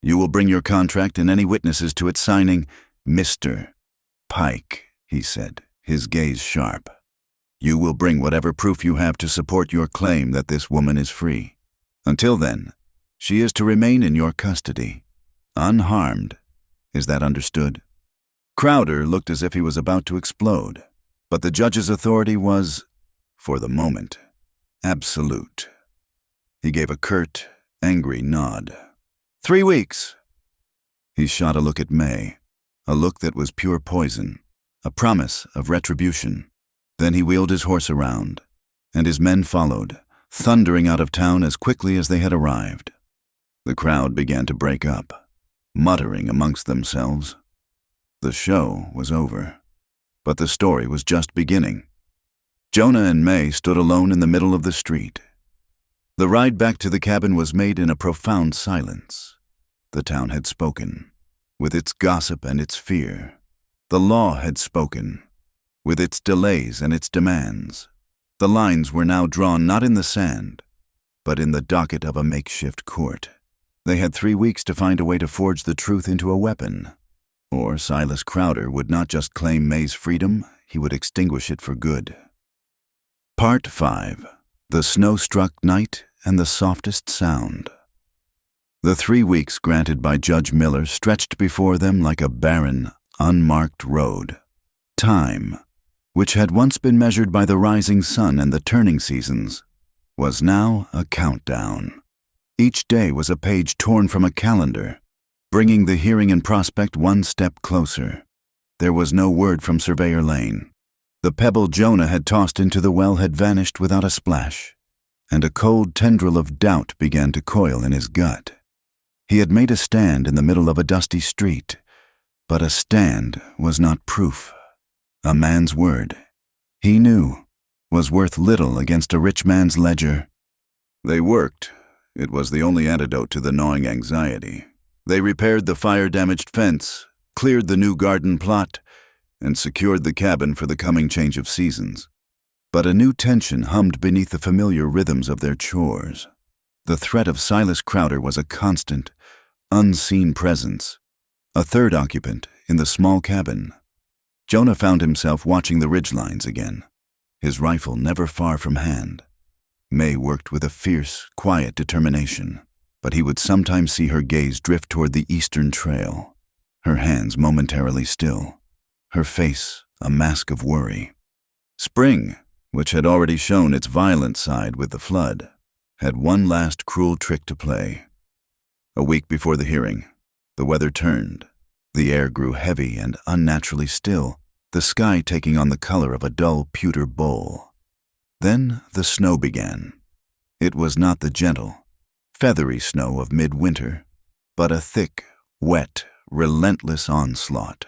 you will bring your contract and any witnesses to its signing. Mr. Pike, he said, his gaze sharp. You will bring whatever proof you have to support your claim that this woman is free. Until then, she is to remain in your custody, unharmed. Is that understood? Crowder looked as if he was about to explode, but the judge's authority was, for the moment, absolute. He gave a curt, angry nod. 3 weeks. He shot a look at May, a look that was pure poison, a promise of retribution. Then he wheeled his horse around, and his men followed, thundering out of town as quickly as they had arrived. The crowd began to break up, muttering amongst themselves. The show was over, but the story was just beginning. Jonah and May stood alone in the middle of the street. The ride back to the cabin was made in a profound silence. The town had spoken, with its gossip and its fear. The law had spoken, with its delays and its demands. The lines were now drawn not in the sand, but in the docket of a makeshift court. They had 3 weeks to find a way to forge the truth into a weapon, or Silas Crowder would not just claim May's freedom, he would extinguish it for good. Part 5. The Snow-Struck Night and the Softest Sound. The 3 weeks granted by Judge Miller stretched before them like a barren, unmarked road. Time, which had once been measured by the rising sun and the turning seasons, was now a countdown. Each day was a page torn from a calendar, bringing the hearing and prospect one step closer. There was no word from Surveyor Lane. The pebble Jonah had tossed into the well had vanished without a splash, and a cold tendril of doubt began to coil in his gut. He had made a stand in the middle of a dusty street, but a stand was not proof. A man's word, he knew, was worth little against a rich man's ledger. They worked. It was the only antidote to the gnawing anxiety. They repaired the fire-damaged fence, cleared the new garden plot, and secured the cabin for the coming change of seasons. But a new tension hummed beneath the familiar rhythms of their chores. The threat of Silas Crowder was a constant, unseen presence, a third occupant in the small cabin. Jonah found himself watching the ridgelines again, his rifle never far from hand. May worked with a fierce, quiet determination, but he would sometimes see her gaze drift toward the eastern trail, her hands momentarily still, her face a mask of worry. Spring, which had already shown its violent side with the flood, had one last cruel trick to play. A week before the hearing, the weather turned. The air grew heavy and unnaturally still, the sky taking on the color of a dull pewter bowl. Then the snow began. It was not the gentle, feathery snow of midwinter, but a thick, wet, relentless onslaught,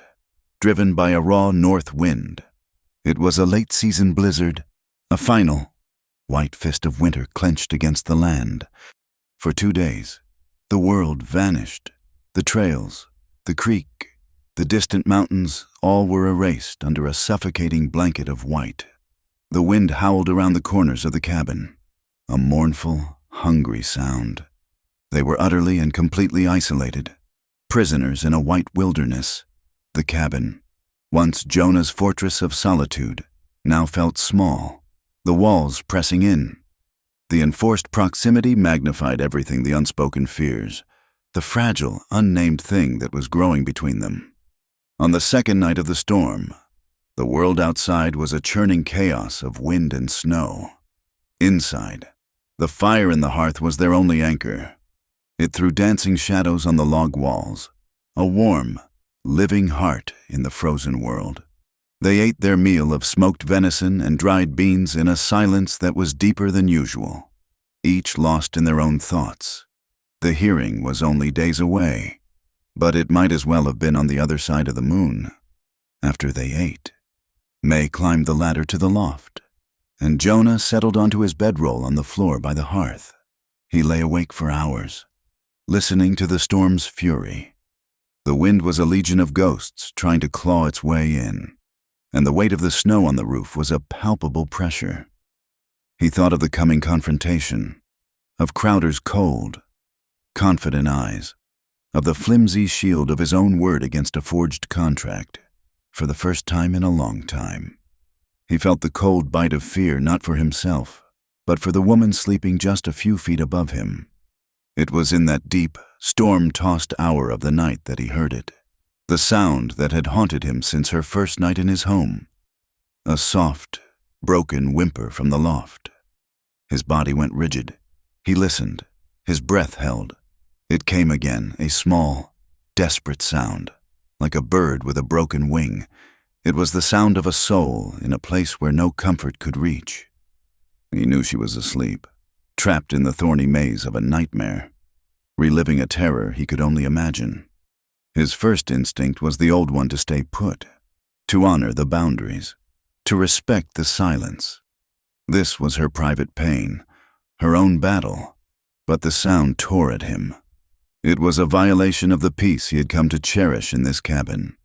driven by a raw north wind. It was a late-season blizzard, a final, white fist of winter clenched against the land. For 2 days, the world vanished. The trails, the creek, the distant mountains, all were erased under a suffocating blanket of white. The wind howled around the corners of the cabin, a mournful, hungry sound. They were utterly and completely isolated, prisoners in a white wilderness. The cabin, once Jonah's fortress of solitude, now felt small, the walls pressing in. The enforced proximity magnified everything the unspoken fears, the fragile, unnamed thing that was growing between them. On the second night of the storm, the world outside was a churning chaos of wind and snow. Inside, the fire in the hearth was their only anchor. It threw dancing shadows on the log walls, a warm, living heart in the frozen world. They ate their meal of smoked venison and dried beans in a silence that was deeper than usual, each lost in their own thoughts. The hearing was only days away, but it might as well have been on the other side of the moon. After they ate, May climbed the ladder to the loft, and Jonah settled onto his bedroll on the floor by the hearth. He lay awake for hours, listening to the storm's fury. The wind was a legion of ghosts trying to claw its way in, and the weight of the snow on the roof was a palpable pressure. He thought of the coming confrontation, of Crowder's cold, confident eyes, of the flimsy shield of his own word against a forged contract, for the first time in a long time. He felt the cold bite of fear not for himself, but for the woman sleeping just a few feet above him. It was in that deep, storm-tossed hour of the night that he heard it, the sound that had haunted him since her first night in his home, a soft, broken whimper from the loft. His body went rigid. He listened, his breath held. It came again, a small, desperate sound, like a bird with a broken wing. It was the sound of a soul in a place where no comfort could reach. He knew she was asleep, trapped in the thorny maze of a nightmare, reliving a terror he could only imagine. His first instinct was the old one to stay put, to honor the boundaries, to respect the silence. This was her private pain, her own battle, but the sound tore at him. It was a violation of the peace he had come to cherish in this cabin,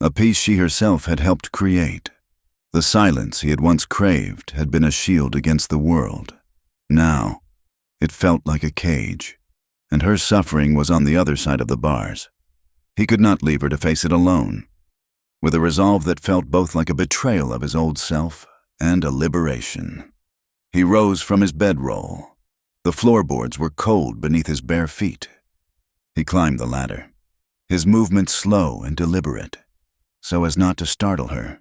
a peace she herself had helped create. The silence he had once craved had been a shield against the world. Now, it felt like a cage, and her suffering was on the other side of the bars. He could not leave her to face it alone. With a resolve that felt both like a betrayal of his old self and a liberation, he rose from his bedroll. The floorboards were cold beneath his bare feet. He climbed the ladder, his movements slow and deliberate. so as not to startle her.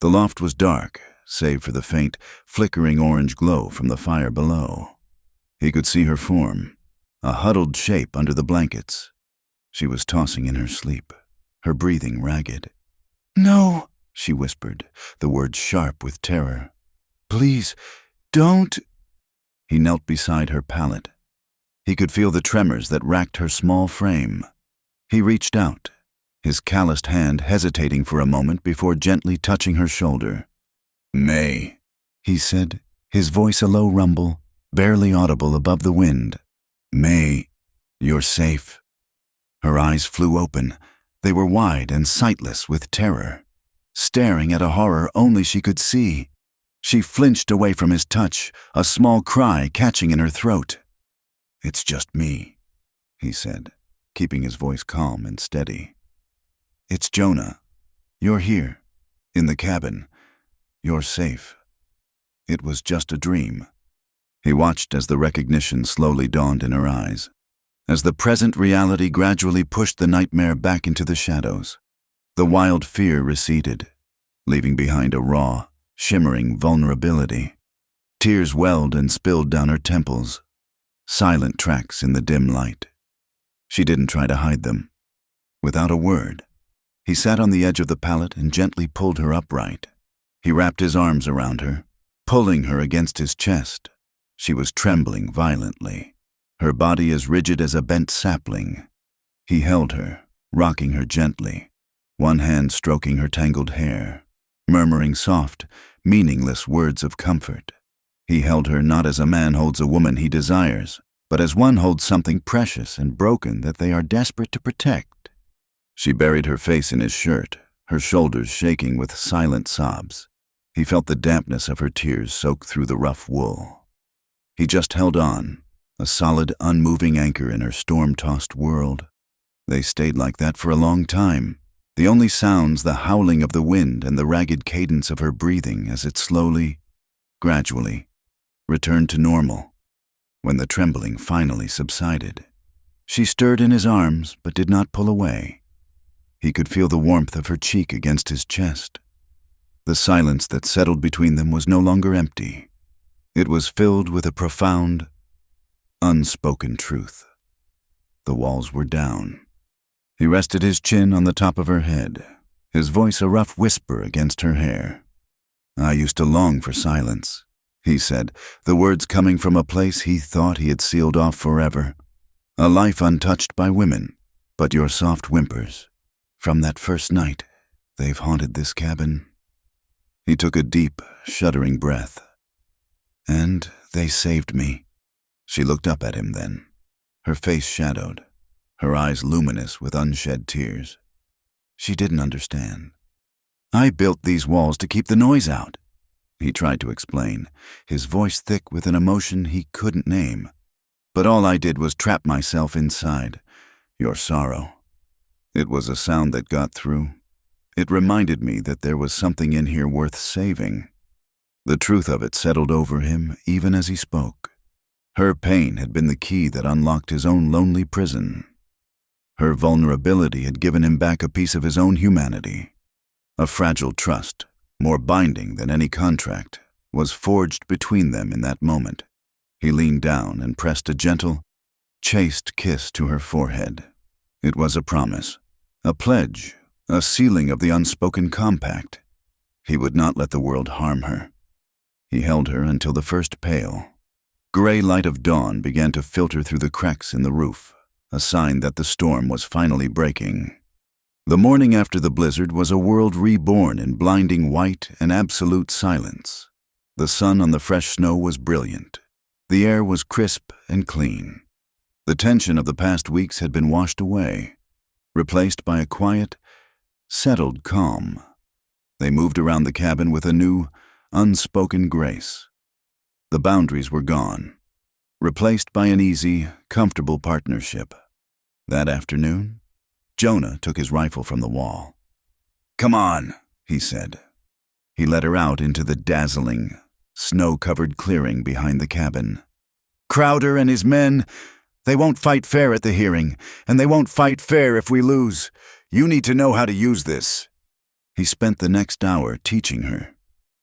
The loft was dark, save for the faint, flickering orange glow from the fire below. He could see her form, a huddled shape under the blankets. She was tossing in her sleep, her breathing ragged. "No," she whispered, the words sharp with terror. "Please, don't." He knelt beside her pallet. He could feel the tremors that racked her small frame. He reached out, his calloused hand hesitating for a moment before gently touching her shoulder. "May," he said, his voice a low rumble, barely audible above the wind. "May, you're safe." Her eyes flew open. They were wide and sightless with terror, staring at a horror only she could see. She flinched away from his touch, a small cry catching in her throat. "It's just me," he said, keeping his voice calm and steady. "It's Jonah. You're here, in the cabin. You're safe. It was just a dream." He watched as the recognition slowly dawned in her eyes, as the present reality gradually pushed the nightmare back into the shadows. The wild fear receded, leaving behind a raw, shimmering vulnerability. Tears welled and spilled down her temples, silent tracks in the dim light. She didn't try to hide them. Without a word, he sat on the edge of the pallet and gently pulled her upright. He wrapped his arms around her, pulling her against his chest. She was trembling violently, her body as rigid as a bent sapling. He held her, rocking her gently, one hand stroking her tangled hair, murmuring soft, meaningless words of comfort. He held her not as a man holds a woman he desires, but as one holds something precious and broken that they are desperate to protect. She buried her face in his shirt, her shoulders shaking with silent sobs. He felt the dampness of her tears soak through the rough wool. He just held on, a solid, unmoving anchor in her storm-tossed world. They stayed like that for a long time, the only sounds the howling of the wind and the ragged cadence of her breathing as it slowly, gradually, returned to normal. When the trembling finally subsided, she stirred in his arms but did not pull away. He could feel the warmth of her cheek against his chest. The silence that settled between them was no longer empty. It was filled with a profound, unspoken truth. The walls were down. He rested his chin on the top of her head, his voice a rough whisper against her hair. "I used to long for silence," he said, the words coming from a place he thought he had sealed off forever. "A life untouched by women, but your soft whimpers. From that first night, they've haunted this cabin." He took a deep, shuddering breath. "And they saved me." She looked up at him then, her face shadowed, her eyes luminous with unshed tears. She didn't understand. "I built these walls to keep the noise out," he tried to explain, his voice thick with an emotion he couldn't name. "But all I did was trap myself inside your sorrow." It was a sound that got through. It reminded me that there was something in here worth saving. The truth of it settled over him even as he spoke. Her pain had been the key that unlocked his own lonely prison. Her vulnerability had given him back a piece of his own humanity. A fragile trust, more binding than any contract, was forged between them in that moment. He leaned down and pressed a gentle, chaste kiss to her forehead. It was a promise, a pledge, a sealing of the unspoken compact. He would not let the world harm her. He held her until the first pale, gray light of dawn began to filter through the cracks in the roof, a sign that the storm was finally breaking. The morning after the blizzard was a world reborn in blinding white and absolute silence. The sun on the fresh snow was brilliant. The air was crisp and clean. The tension of the past weeks had been washed away, replaced by a quiet, settled calm. They moved around the cabin with a new, unspoken grace. The boundaries were gone, replaced by an easy, comfortable partnership. That afternoon, Jonah took his rifle from the wall. "Come on," he said. He led her out into the dazzling, snow-covered clearing behind the cabin. "Crowder and his men, they won't fight fair at the hearing, and they won't fight fair if we lose. You need to know how to use this." He spent the next hour teaching her.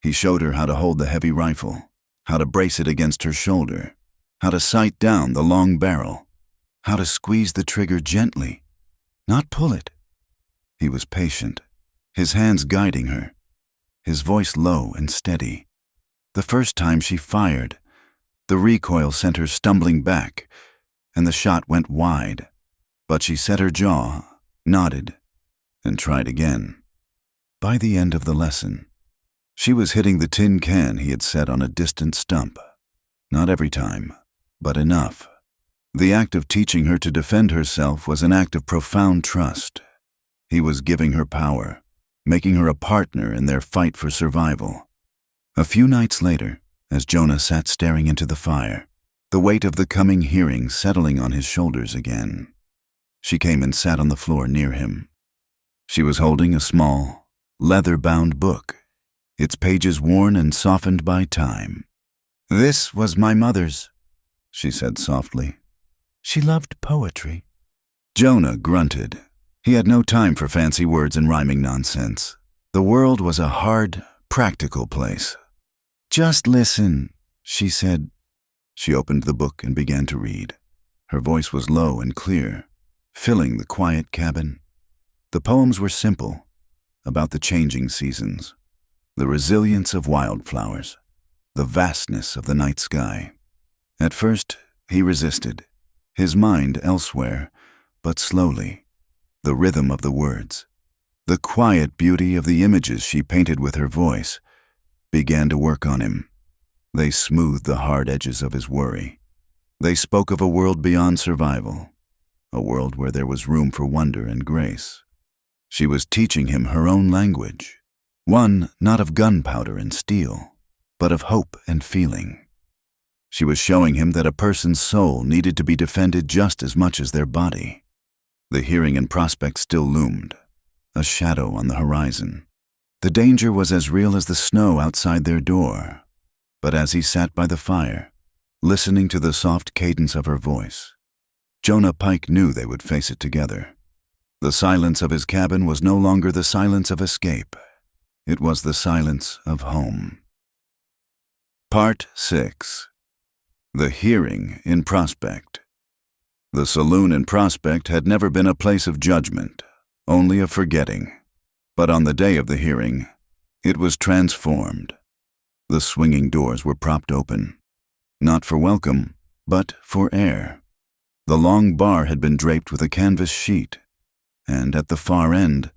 He showed her how to hold the heavy rifle, how to brace it against her shoulder, how to sight down the long barrel, how to squeeze the trigger gently, not pull it. He was patient, his hands guiding her, his voice low and steady. The first time she fired, the recoil sent her stumbling back, and the shot went wide. But she set her jaw, nodded, and tried again. By the end of the lesson, she was hitting the tin can he had set on a distant stump. Not every time, but enough. The act of teaching her to defend herself was an act of profound trust. He was giving her power, making her a partner in their fight for survival. A few nights later, as Jonah sat staring into the fire, the weight of the coming hearing settling on his shoulders again, she came and sat on the floor near him. She was holding a small, leather-bound book, its pages worn and softened by time. "This was my mother's," she said softly. "She loved poetry." Jonah grunted. He had no time for fancy words and rhyming nonsense. The world was a hard, practical place. "Just listen," she said. She opened the book and began to read. Her voice was low and clear, filling the quiet cabin. The poems were simple, about the changing seasons, the resilience of wildflowers, the vastness of the night sky. At first, he resisted, his mind elsewhere, but slowly, the rhythm of the words, the quiet beauty of the images she painted with her voice, began to work on him. They smoothed the hard edges of his worry. They spoke of a world beyond survival, a world where there was room for wonder and grace. She was teaching him her own language, one not of gunpowder and steel, but of hope and feeling. She was showing him that a person's soul needed to be defended just as much as their body. The hearing and prospect still loomed, a shadow on the horizon. The danger was as real as the snow outside their door. But as he sat by the fire, listening to the soft cadence of her voice, Jonah Pike knew they would face it together. The silence of his cabin was no longer the silence of escape. It was the silence of home. Part 6. The Hearing in Prospect. The saloon in Prospect had never been a place of judgment, only of forgetting. But on the day of the hearing, it was transformed. The swinging doors were propped open, not for welcome, but for air. The long bar had been draped with a canvas sheet, and at the far end,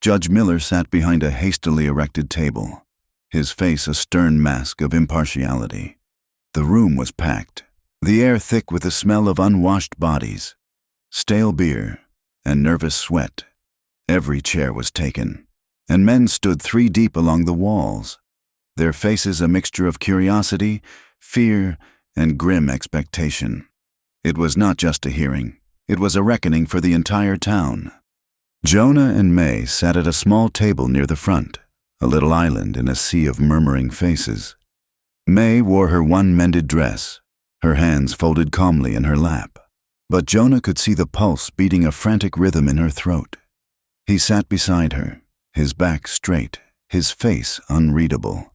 Judge Miller sat behind a hastily erected table, his face a stern mask of impartiality. The room was packed, the air thick with the smell of unwashed bodies, stale beer, and nervous sweat. Every chair was taken, and men stood 3 deep along the walls, their faces a mixture of curiosity, fear, and grim expectation. It was not just a hearing, it was a reckoning for the entire town. Jonah and May sat at a small table near the front, a little island in a sea of murmuring faces. May wore her one mended dress, her hands folded calmly in her lap, but Jonah could see the pulse beating a frantic rhythm in her throat. He sat beside her, his back straight, his face unreadable.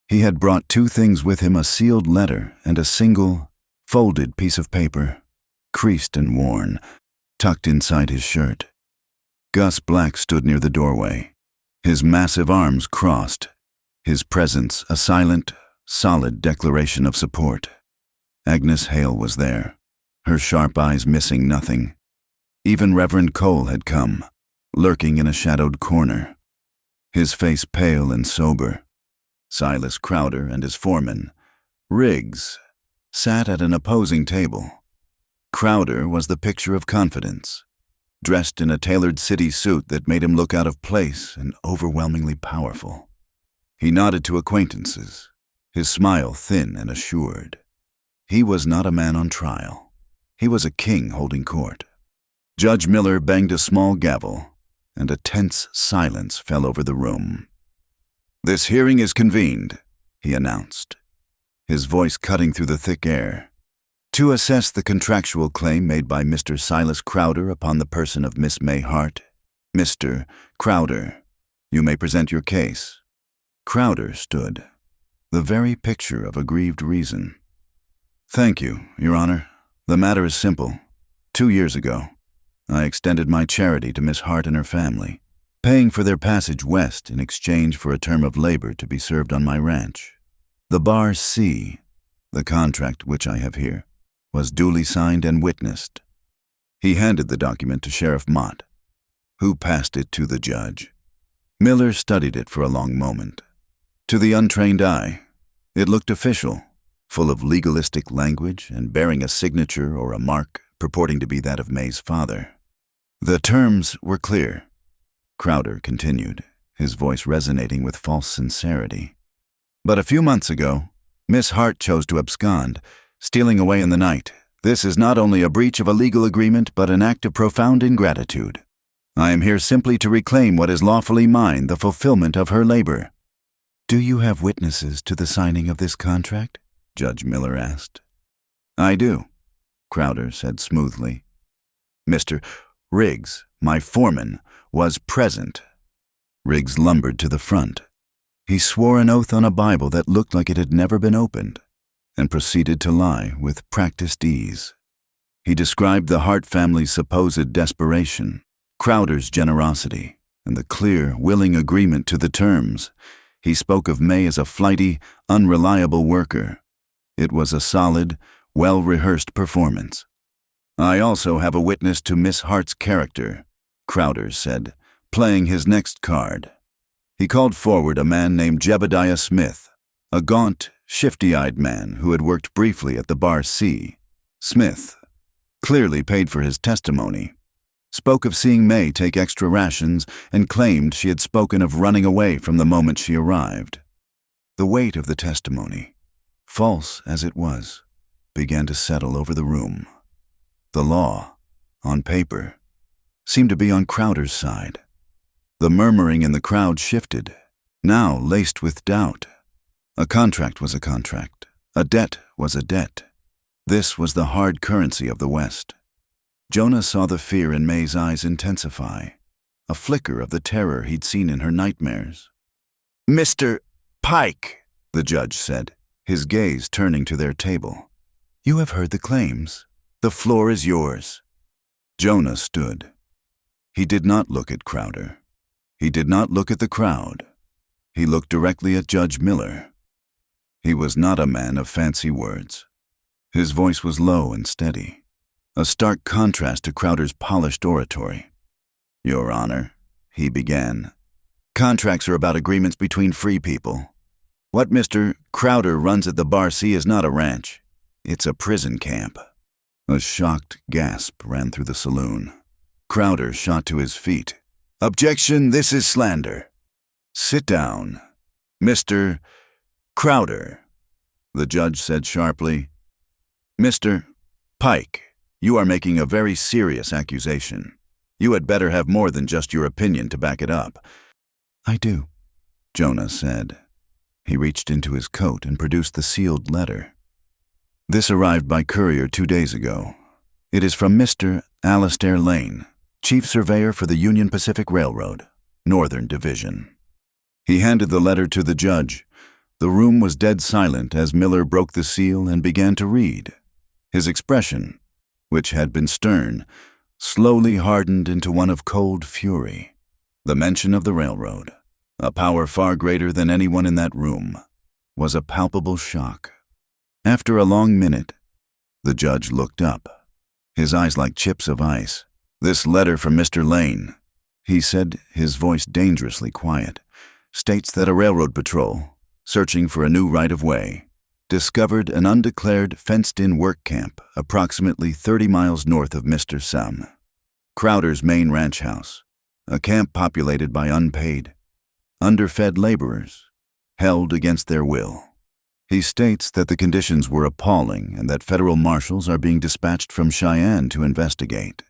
He had brought 2 things with him: a sealed letter and a single, folded piece of paper, creased and worn, tucked inside his shirt. Gus Black stood near the doorway, his massive arms crossed, his presence a silent, solid declaration of support. Agnes Hale was there, her sharp eyes missing nothing. Even Reverend Cole had come, lurking in a shadowed corner, his face pale and sober. Silas Crowder and his foreman, Riggs, sat at an opposing table. Crowder was the picture of confidence, dressed in a tailored city suit that made him look out of place and overwhelmingly powerful. He nodded to acquaintances, his smile thin and assured. He was not a man on trial. He was a king holding court. Judge Miller banged a small gavel, and a tense silence fell over the room. "This hearing is convened," he announced, his voice cutting through the thick air, "to assess the contractual claim made by Mr. Silas Crowder upon the person of Miss May Hart. Mr. Crowder, You may present your case." Crowder stood, the very picture of aggrieved reason. "Thank you, Your Honor. The matter is simple. 2 years ago, I extended my charity to Miss Hart and her family, paying for their passage west in exchange for a term of labor to be served on my ranch. The Bar C, the contract which I have here, was duly signed and witnessed." He handed the document to Sheriff Mott, who passed it to the judge. Miller studied it for a long moment. To the untrained eye, it looked official, full of legalistic language and bearing a signature or a mark purporting to be that of May's father. The terms were clear. Crowder continued, his voice resonating with false sincerity. "But a few months ago, Miss Hart chose to abscond, stealing away in the night. This is not only a breach of a legal agreement, but an act of profound ingratitude. I am here simply to reclaim what is lawfully mine, the fulfillment of her labor." "Do you have witnesses to the signing of this contract?" Judge Miller asked. "I do," Crowder said smoothly. "Mr. Riggs, my foreman, was present." Riggs lumbered to the front. He swore an oath on a Bible that looked like it had never been opened, and proceeded to lie with practiced ease. He described the Hart family's supposed desperation, Crowder's generosity, and the clear, willing agreement to the terms. He spoke of May as a flighty, unreliable worker. It was a solid, well-rehearsed performance. "I also have a witness to Miss Hart's character," Crowder said, playing his next card. He called forward a man named Jebediah Smith, a gaunt, shifty-eyed man who had worked briefly at the Bar C. Smith, clearly paid for his testimony, spoke of seeing May take extra rations and claimed she had spoken of running away from the moment she arrived. The weight of the testimony, false as it was, began to settle over the room. The law, on paper, seemed to be on Crowder's side. The murmuring in the crowd shifted, now laced with doubt. A contract was a contract. A debt was a debt. This was the hard currency of the West. Jonah saw the fear in May's eyes intensify, a flicker of the terror he'd seen in her nightmares. "Mr. Pike," the judge said, his gaze turning to their table. "You have heard the claims. The floor is yours." Jonah stood. He did not look at Crowder. He did not look at the crowd. He looked directly at Judge Miller. He was not a man of fancy words. His voice was low and steady, a stark contrast to Crowder's polished oratory. "Your Honor," he began, "contracts are about agreements between free people. What Mr. Crowder runs at the Bar C is not a ranch. It's a prison camp." A shocked gasp ran through the saloon. Crowder shot to his feet. "Objection, this is slander." "Sit down. Mr. Crowder," the judge said sharply. "Mr. Pike, you are making a very serious accusation. You had better have more than just your opinion to back it up." "I do," Jonah said. He reached into his coat and produced the sealed letter. "This arrived by courier 2 days ago. It is from Mr. Alastair Lane, Chief Surveyor for the Union Pacific Railroad, Northern Division." He handed the letter to the judge. The room was dead silent as Miller broke the seal and began to read. His expression, which had been stern, slowly hardened into one of cold fury. The mention of the railroad, a power far greater than anyone in that room, was a palpable shock. After a long minute, the judge looked up, his eyes like chips of ice. "This letter from Mr. Lane," he said, his voice dangerously quiet, "states that a railroad patrol, searching for a new right-of-way, discovered an undeclared fenced-in work camp approximately 30 miles north of Mr. Sam, Crowder's main ranch house, a camp populated by unpaid, underfed laborers, held against their will. He states that the conditions were appalling and that federal marshals are being dispatched from Cheyenne to investigate."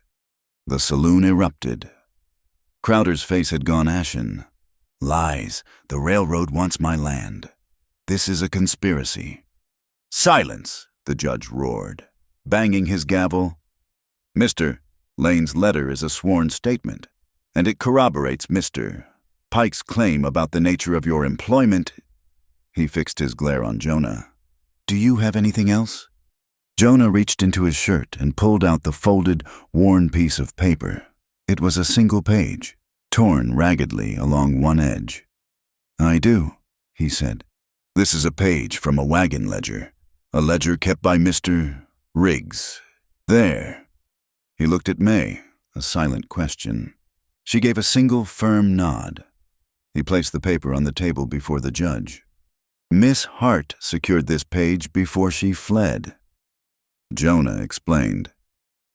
The saloon erupted. Crowder's face had gone ashen. "Lies. The railroad wants my land. This is a conspiracy." "Silence," the judge roared, banging his gavel. "Mr. Lane's letter is a sworn statement, and it corroborates Mr. Pike's claim about the nature of your employment—" He fixed his glare on Jonah. "Do you have anything else?" Jonah reached into his shirt and pulled out the folded, worn piece of paper. It was a single page, torn raggedly along one edge. "I do," he said. "This is a page from a wagon ledger, a ledger kept by Mr. Riggs. There." He looked at May, a silent question. She gave a single firm nod. He placed the paper on the table before the judge. "Miss Hart secured this page before she fled." Jonah explained.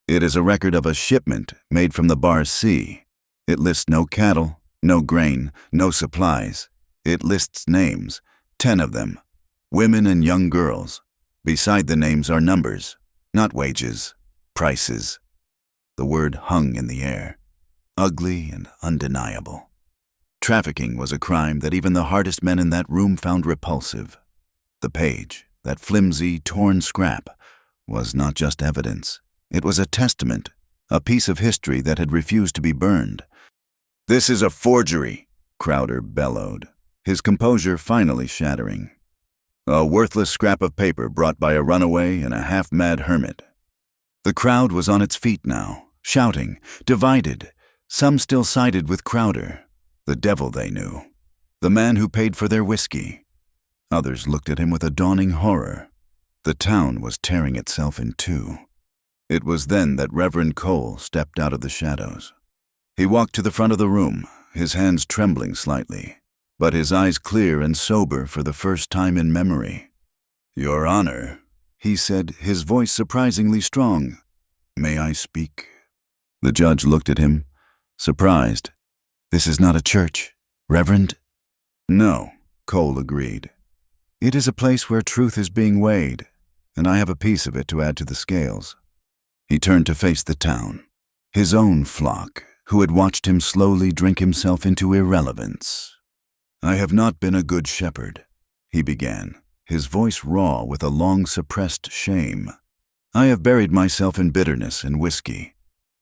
"It is a record of a shipment made from the Bar C. It lists no cattle, no grain, no supplies. It lists names, 10 of them, women and young girls. Beside the names are numbers, not wages, prices." The word hung in the air, ugly and undeniable. Trafficking was a crime that even the hardest men in that room found repulsive. The page, that flimsy, torn scrap, was not just evidence. It was a testament, a piece of history that had refused to be burned. "This is a forgery," Crowder bellowed, his composure finally shattering. "A worthless scrap of paper brought by a runaway and a half-mad hermit." The crowd was on its feet now, shouting, divided. Some still sided with Crowder, the devil they knew, the man who paid for their whiskey. Others looked at him with a dawning horror. The town was tearing itself in two. It was then that Reverend Cole stepped out of the shadows. He walked to the front of the room, his hands trembling slightly, but his eyes clear and sober for the first time in memory. "Your Honor," he said, his voice surprisingly strong. "May I speak?" The judge looked at him, surprised. "This is not a church, Reverend." "No," Cole agreed. "It is a place where truth is being weighed, and I have a piece of it to add to the scales." He turned to face the town, his own flock, who had watched him slowly drink himself into irrelevance. "I have not been a good shepherd," he began, his voice raw with a long-suppressed shame. "I have buried myself in bitterness and whiskey,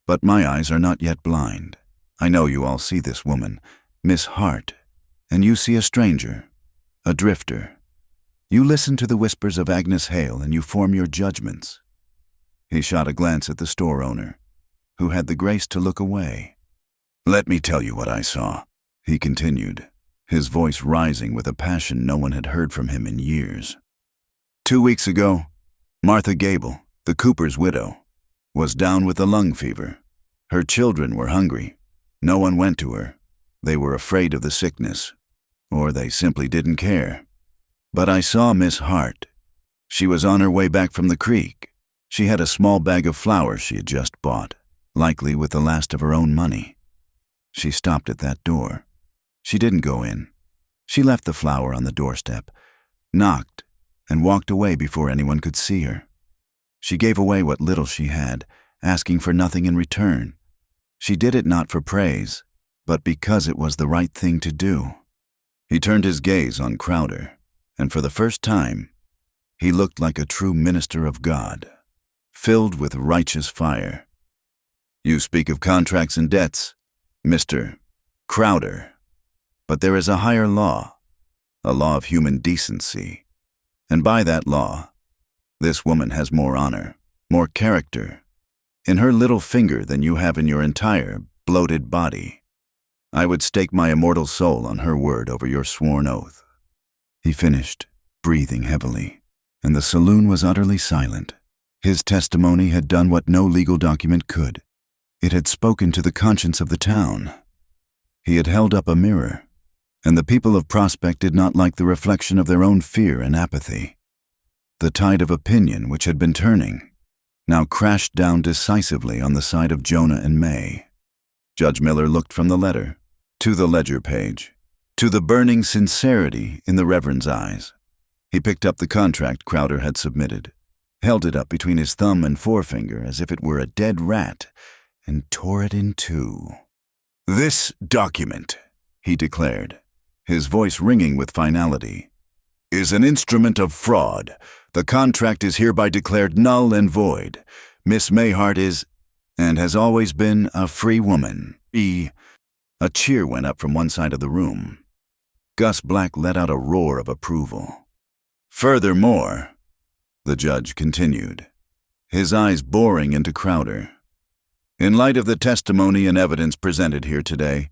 but my eyes are not yet blind. I know you all see this woman, Miss Hart, and you see a stranger, a drifter. You listen to the whispers of Agnes Hale and you form your judgments." He shot a glance at the store owner, who had the grace to look away. "Let me tell you what I saw," he continued, his voice rising with a passion no one had heard from him in years. 2 weeks ago, Martha Gable, the Cooper's widow, was down with the lung fever. Her children were hungry. No one went to her. They were afraid of the sickness, or they simply didn't care. But I saw Miss Hart. She was on her way back from the creek. She had a small bag of flour she had just bought, likely with the last of her own money. She stopped at that door. She didn't go in. She left the flour on the doorstep, knocked, and walked away before anyone could see her. She gave away what little she had, asking for nothing in return. She did it not for praise, but because it was the right thing to do. He turned his gaze on Crowder, and for the first time, he looked like a true minister of God, filled with righteous fire. "You speak of contracts and debts, Mr. Crowder, but there is a higher law, a law of human decency, and by that law, this woman has more honor, more character in her little finger than you have in your entire bloated body. I would stake my immortal soul on her word over your sworn oath." He finished, breathing heavily, and the saloon was utterly silent. His testimony had done what no legal document could. It had spoken to the conscience of the town. He had held up a mirror, and the people of Prospect did not like the reflection of their own fear and apathy. The tide of opinion, which had been turning, now crashed down decisively on the side of Jonah and May. Judge Miller looked from the letter, to the ledger page, to the burning sincerity in the Reverend's eyes. He picked up the contract Crowder had submitted, held it up between his thumb and forefinger as if it were a dead rat, and tore it in two. "This document," he declared, his voice ringing with finality, "is an instrument of fraud. The contract is hereby declared null and void. Miss Mayhart is, and has always been, a free woman. A cheer went up from one side of the room. Gus Black let out a roar of approval. "Furthermore," the judge continued, his eyes boring into Crowder, "in light of the testimony and evidence presented here today,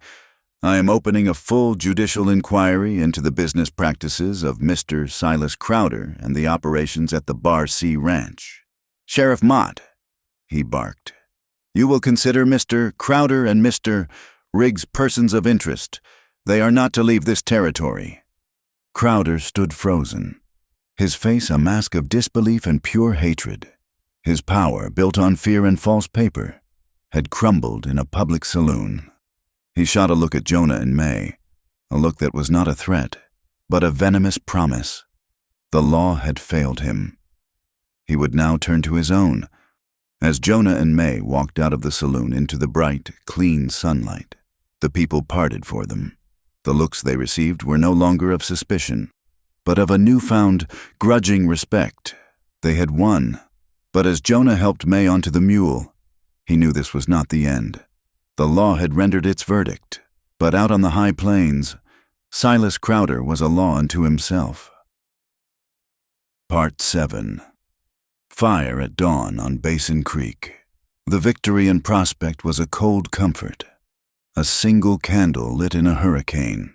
I am opening a full judicial inquiry into the business practices of Mr. Silas Crowder and the operations at the Bar C Ranch. Sheriff Mott," he barked, "you will consider Mr. Crowder and Mr. Riggs persons of interest. They are not to leave this territory." Crowder stood frozen, his face a mask of disbelief and pure hatred. His power, built on fear and false paper, had crumbled in a public saloon. He shot a look at Jonah and May, a look that was not a threat, but a venomous promise. The law had failed him. He would now turn to his own. As Jonah and May walked out of the saloon into the bright, clean sunlight, the people parted for them. The looks they received were no longer of suspicion, but of a newfound, grudging respect. They had won. But as Jonah helped May onto the mule, he knew this was not the end. The law had rendered its verdict, but out on the high plains, Silas Crowder was a law unto himself. Part 7. Fire at dawn on Basin Creek. The victory in prospect was a cold comfort. A single candle lit in a hurricane.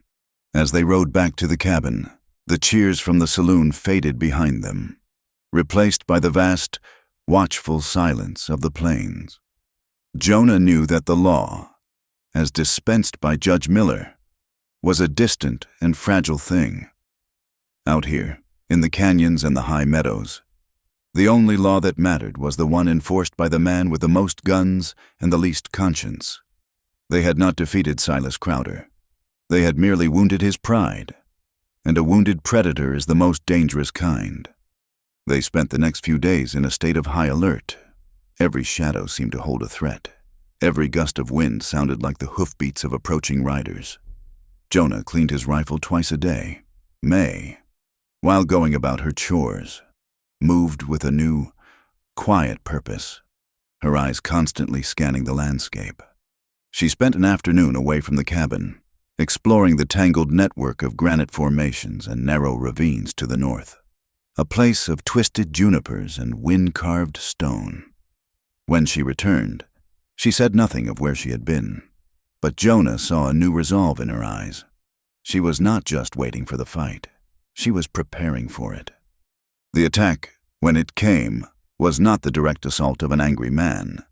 As they rode back to the cabin, the cheers from the saloon faded behind them, replaced by the vast, watchful silence of the plains. Jonah knew that the law, as dispensed by Judge Miller, was a distant and fragile thing. Out here, in the canyons and the high meadows, the only law that mattered was the one enforced by the man with the most guns and the least conscience. They had not defeated Silas Crowder. They had merely wounded his pride, and a wounded predator is the most dangerous kind. They spent the next few days in a state of high alert. Every shadow seemed to hold a threat. Every gust of wind sounded like the hoofbeats of approaching riders. Jonah cleaned his rifle twice a day. May, while going about her chores, moved with a new, quiet purpose, her eyes constantly scanning the landscape. She spent an afternoon away from the cabin, exploring the tangled network of granite formations and narrow ravines to the north, a place of twisted junipers and wind-carved stone. When she returned, she said nothing of where she had been, but Jonah saw a new resolve in her eyes. She was not just waiting for the fight. She was preparing for it. The attack, when it came, was not the direct assault of an angry man,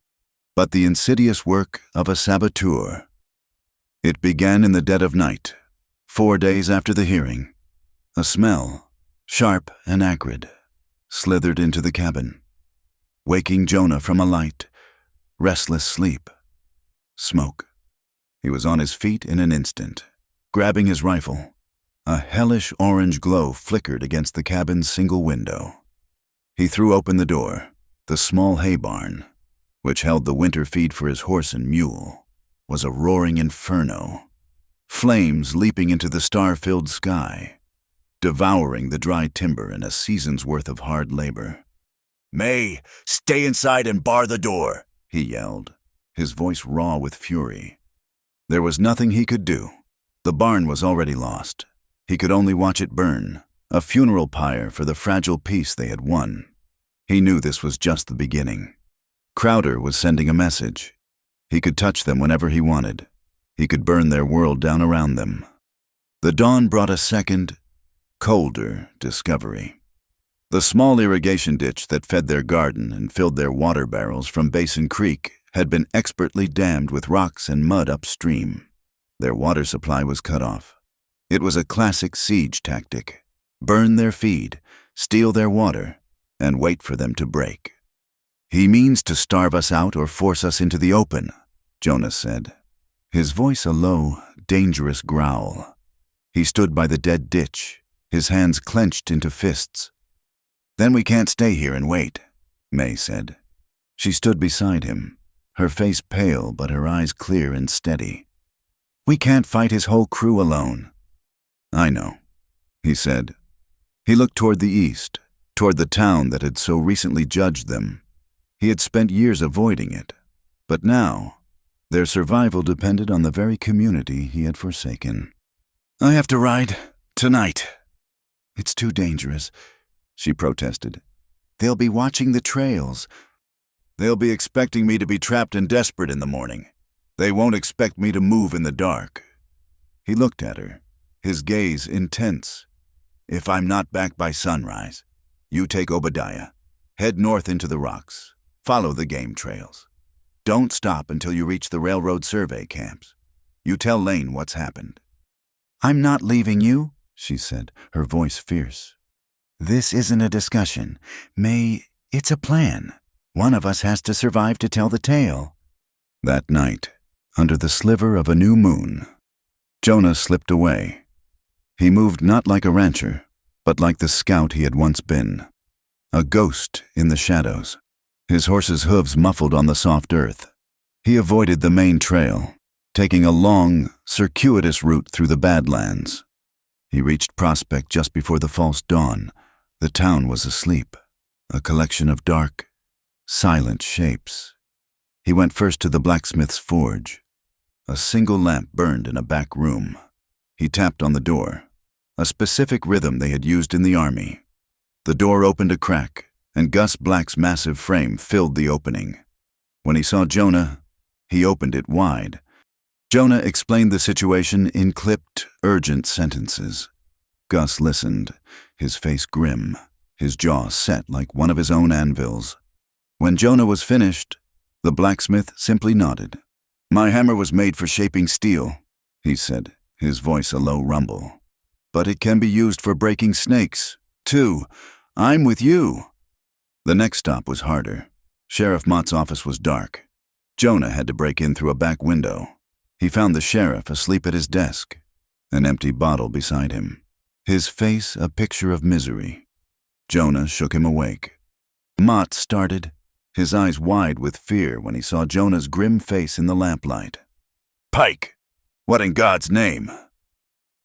but the insidious work of a saboteur. It began in the dead of night, 4 days after the hearing. A smell, sharp and acrid, slithered into the cabin, waking Jonah from a light, restless sleep. Smoke. He was on his feet in an instant, grabbing his rifle. A hellish orange glow flickered against the cabin's single window. He threw open the door. The small hay barn, which held the winter feed for his horse and mule, was a roaring inferno. Flames leaping into the star-filled sky, devouring the dry timber and a season's worth of hard labor. "May, stay inside and bar the door," he yelled, his voice raw with fury. There was nothing he could do. The barn was already lost. He could only watch it burn, a funeral pyre for the fragile peace they had won. He knew this was just the beginning. Crowder was sending a message. He could touch them whenever he wanted. He could burn their world down around them. The dawn brought a second, colder discovery. The small irrigation ditch that fed their garden and filled their water barrels from Basin Creek had been expertly dammed with rocks and mud upstream. Their water supply was cut off. It was a classic siege tactic. Burn their feed, steal their water, and wait for them to break. "He means to starve us out or force us into the open," Jonas said, his voice a low, dangerous growl. He stood by the dead ditch, his hands clenched into fists. "Then we can't stay here and wait," May said. She stood beside him, her face pale but her eyes clear and steady. "We can't fight his whole crew alone." "I know," he said. He looked toward the east, toward the town that had so recently judged them. He had spent years avoiding it, but now, Their survival depended on the very community he had forsaken. "I have to ride. Tonight." "It's too dangerous," she protested. "They'll be watching the trails." "They'll be expecting me to be trapped and desperate in the morning. They won't expect me to move in the dark." He looked at her, his gaze intense. "If I'm not back by sunrise, you take Obadiah. Head north into the rocks. Follow the game trails. Don't stop until you reach the railroad survey camps. You tell Lane what's happened." "I'm not leaving you," she said, her voice fierce. "This isn't a discussion. May, it's a plan. One of us has to survive to tell the tale." That night, under the sliver of a new moon, Jonah slipped away. He moved not like a rancher, but like the scout he had once been. A ghost in the shadows, his horse's hooves muffled on the soft earth. He avoided the main trail, taking a long, circuitous route through the Badlands. He reached Prospect just before the false dawn. The town was asleep, a collection of dark, silent shapes. He went first to the blacksmith's forge. A single lamp burned in a back room. He tapped on the door, a specific rhythm they had used in the army. The door opened a crack, and Gus Black's massive frame filled the opening. When he saw Jonah, he opened it wide. Jonah explained the situation in clipped, urgent sentences. Gus listened, his face grim, his jaw set like one of his own anvils. When Jonah was finished, the blacksmith simply nodded. "My hammer was made for shaping steel," he said, his voice a low rumble. "But it can be used for breaking snakes, too. I'm with you." The next stop was harder. Sheriff Mott's office was dark. Jonah had to break in through a back window. He found the sheriff asleep at his desk, an empty bottle beside him, his face a picture of misery. Jonah shook him awake. Mott started, his eyes wide with fear when he saw Jonah's grim face in the lamplight. "Pike, what in God's name?"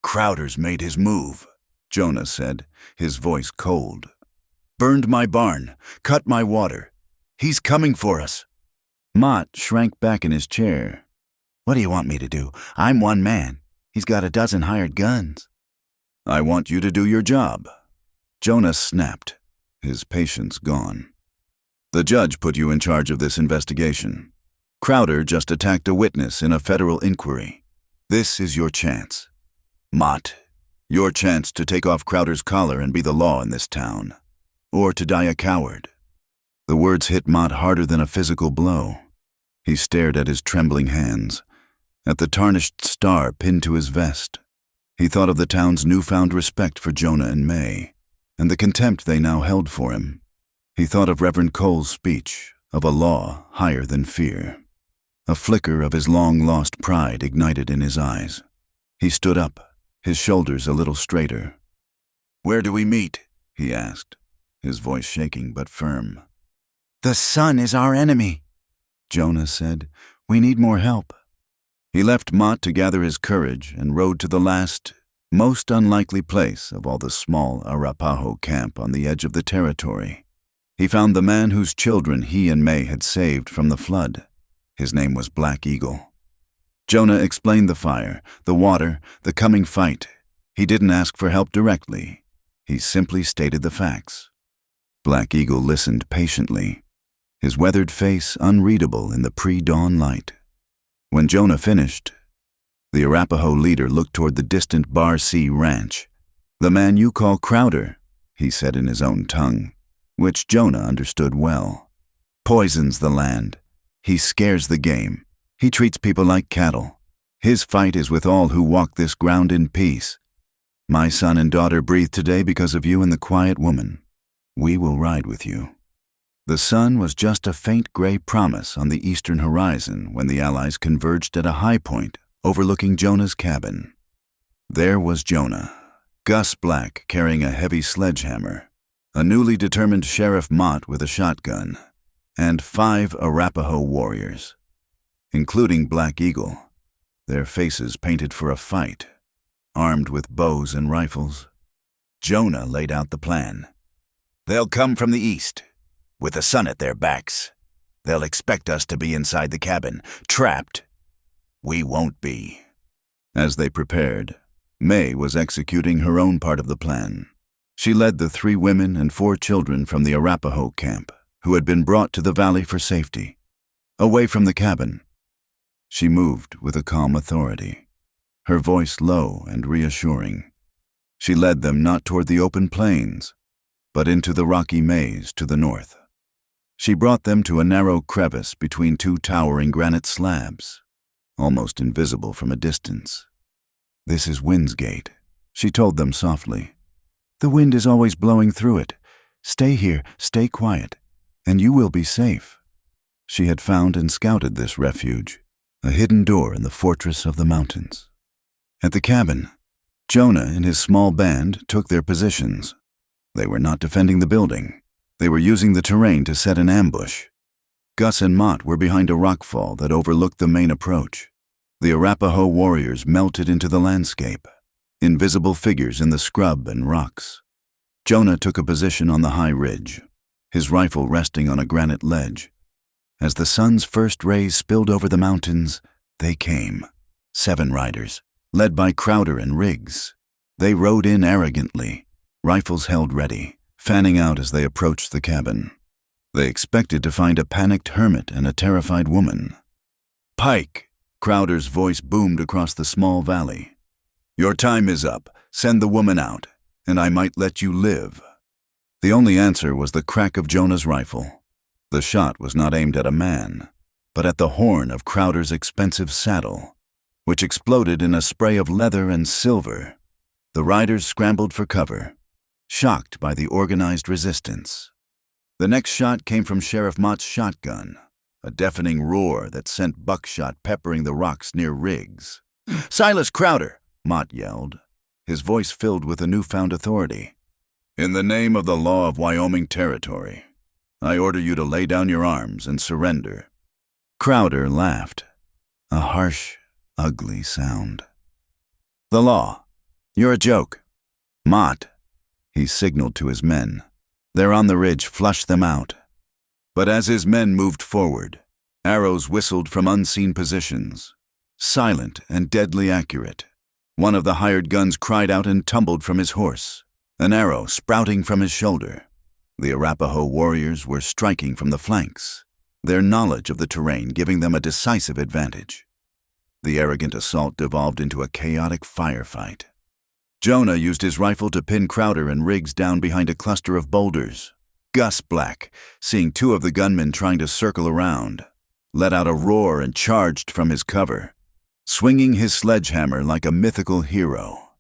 "Crowder's made his move," Jonah said, his voice cold. "Burned my barn, cut my water. He's coming for us." Mott shrank back in his chair. "What do you want me to do? I'm one man. He's got a dozen hired guns." "I want you to do your job." Jonah snapped, his patience gone. "The judge put you in charge of this investigation. Crowder just attacked a witness in a federal inquiry. This is your chance. Mott, your chance to take off Crowder's collar and be the law in this town. Or to die a coward." The words hit Mott harder than a physical blow. He stared at his trembling hands, at the tarnished star pinned to his vest. He thought of the town's newfound respect for Jonah and May, and the contempt they now held for him. He thought of Reverend Cole's speech, of a law higher than fear. A flicker of his long-lost pride ignited in his eyes. He stood up, his shoulders a little straighter. "Where do we meet?" he asked, his voice shaking but firm. "The sun is our enemy," Jonah said. "We need more help." He left Mott to gather his courage and rode to the last, most unlikely place of all the small Arapaho camp on the edge of the territory. He found the man whose children he and May had saved from the flood. His name was Black Eagle. Jonah explained the fire, the water, the coming fight. He didn't ask for help directly. He simply stated the facts. Black Eagle listened patiently, his weathered face unreadable in the pre-dawn light. When Jonah finished, the Arapaho leader looked toward the distant Bar C ranch. "The man you call Crowder," he said in his own tongue, which Jonah understood well, "poisons the land. He scares the game. He treats people like cattle. His fight is with all who walk this ground in peace. My son and daughter breathe today because of you and the quiet woman. We will ride with you." The sun was just a faint gray promise on the eastern horizon when the Allies converged at a high point overlooking Jonah's cabin. There was Jonah, Gus Black carrying a heavy sledgehammer, a newly determined Sheriff Mott with a shotgun, and 5 Arapaho warriors, including Black Eagle, their faces painted for a fight, armed with bows and rifles. Jonah laid out the plan. "They'll come from the east, with the sun at their backs. They'll expect us to be inside the cabin, trapped, We won't be. As they prepared, May was executing her own part of the plan. She led the 3 women and 4 children from the Arapaho camp, who had been brought to the valley for safety, away from the cabin. She moved with a calm authority, her voice low and reassuring. She led them not toward the open plains, but into the rocky maze to the north. She brought them to a narrow crevice between 2 towering granite slabs, almost invisible from a distance. "This is Wind's Gate," she told them softly. "The wind is always blowing through it. Stay here, stay quiet, and you will be safe." She had found and scouted this refuge, a hidden door in the fortress of the mountains. At the cabin, Jonah and his small band took their positions. They were not defending the building. They were using the terrain to set an ambush. Gus and Mott were behind a rockfall that overlooked the main approach. The Arapaho warriors melted into the landscape, invisible figures in the scrub and rocks. Jonah took a position on the high ridge, his rifle resting on a granite ledge. As the sun's first rays spilled over the mountains, they came. 7 riders, led by Crowder and Riggs. They rode in arrogantly, rifles held ready, fanning out as they approached the cabin. They expected to find a panicked hermit and a terrified woman. "Pike!" Crowder's voice boomed across the small valley. "Your time is up. Send the woman out, and I might let you live." The only answer was the crack of Jonah's rifle. The shot was not aimed at a man, but at the horn of Crowder's expensive saddle, which exploded in a spray of leather and silver. The riders scrambled for cover, shocked by the organized resistance. The next shot came from Sheriff Mott's shotgun, a deafening roar that sent buckshot peppering the rocks near Riggs. "Silas Crowder!" Mott yelled, his voice filled with a newfound authority. "In the name of the law of Wyoming Territory, I order you to lay down your arms and surrender." Crowder laughed, a harsh, ugly sound. "The law? You're a joke." "Mott," he signaled to his men. "They're on the ridge, flush them out." But as his men moved forward, arrows whistled from unseen positions, silent and deadly accurate. One of the hired guns cried out and tumbled from his horse, an arrow sprouting from his shoulder. The Arapaho warriors were striking from the flanks, their knowledge of the terrain giving them a decisive advantage. The arrogant assault devolved into a chaotic firefight. Jonah used his rifle to pin Crowder and Riggs down behind a cluster of boulders. Gus Black, seeing 2 of the gunmen trying to circle around, let out a roar and charged from his cover, swinging his sledgehammer like a mythical hero.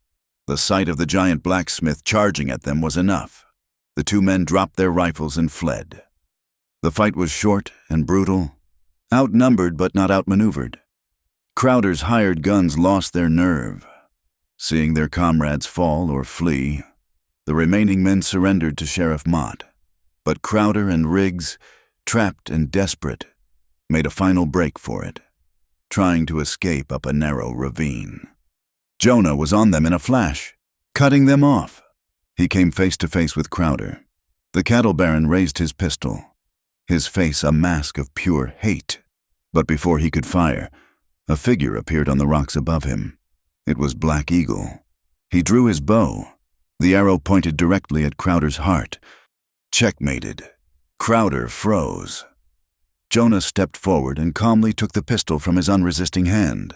The sight of the giant blacksmith charging at them was enough. The 2 men dropped their rifles and fled. The fight was short and brutal, outnumbered but not outmaneuvered. Crowder's hired guns lost their nerve. Seeing their comrades fall or flee, the remaining men surrendered to Sheriff Mott. But Crowder and Riggs, trapped and desperate, made a final break for it, trying to escape up a narrow ravine. Jonah was on them in a flash, cutting them off. He came face to face with Crowder. The cattle baron raised his pistol, his face a mask of pure hate. But before he could fire, a figure appeared on the rocks above him. It was Black Eagle. He drew his bow. The arrow pointed directly at Crowder's heart. Checkmated. Crowder froze. Jonah stepped forward and calmly took the pistol from his unresisting hand.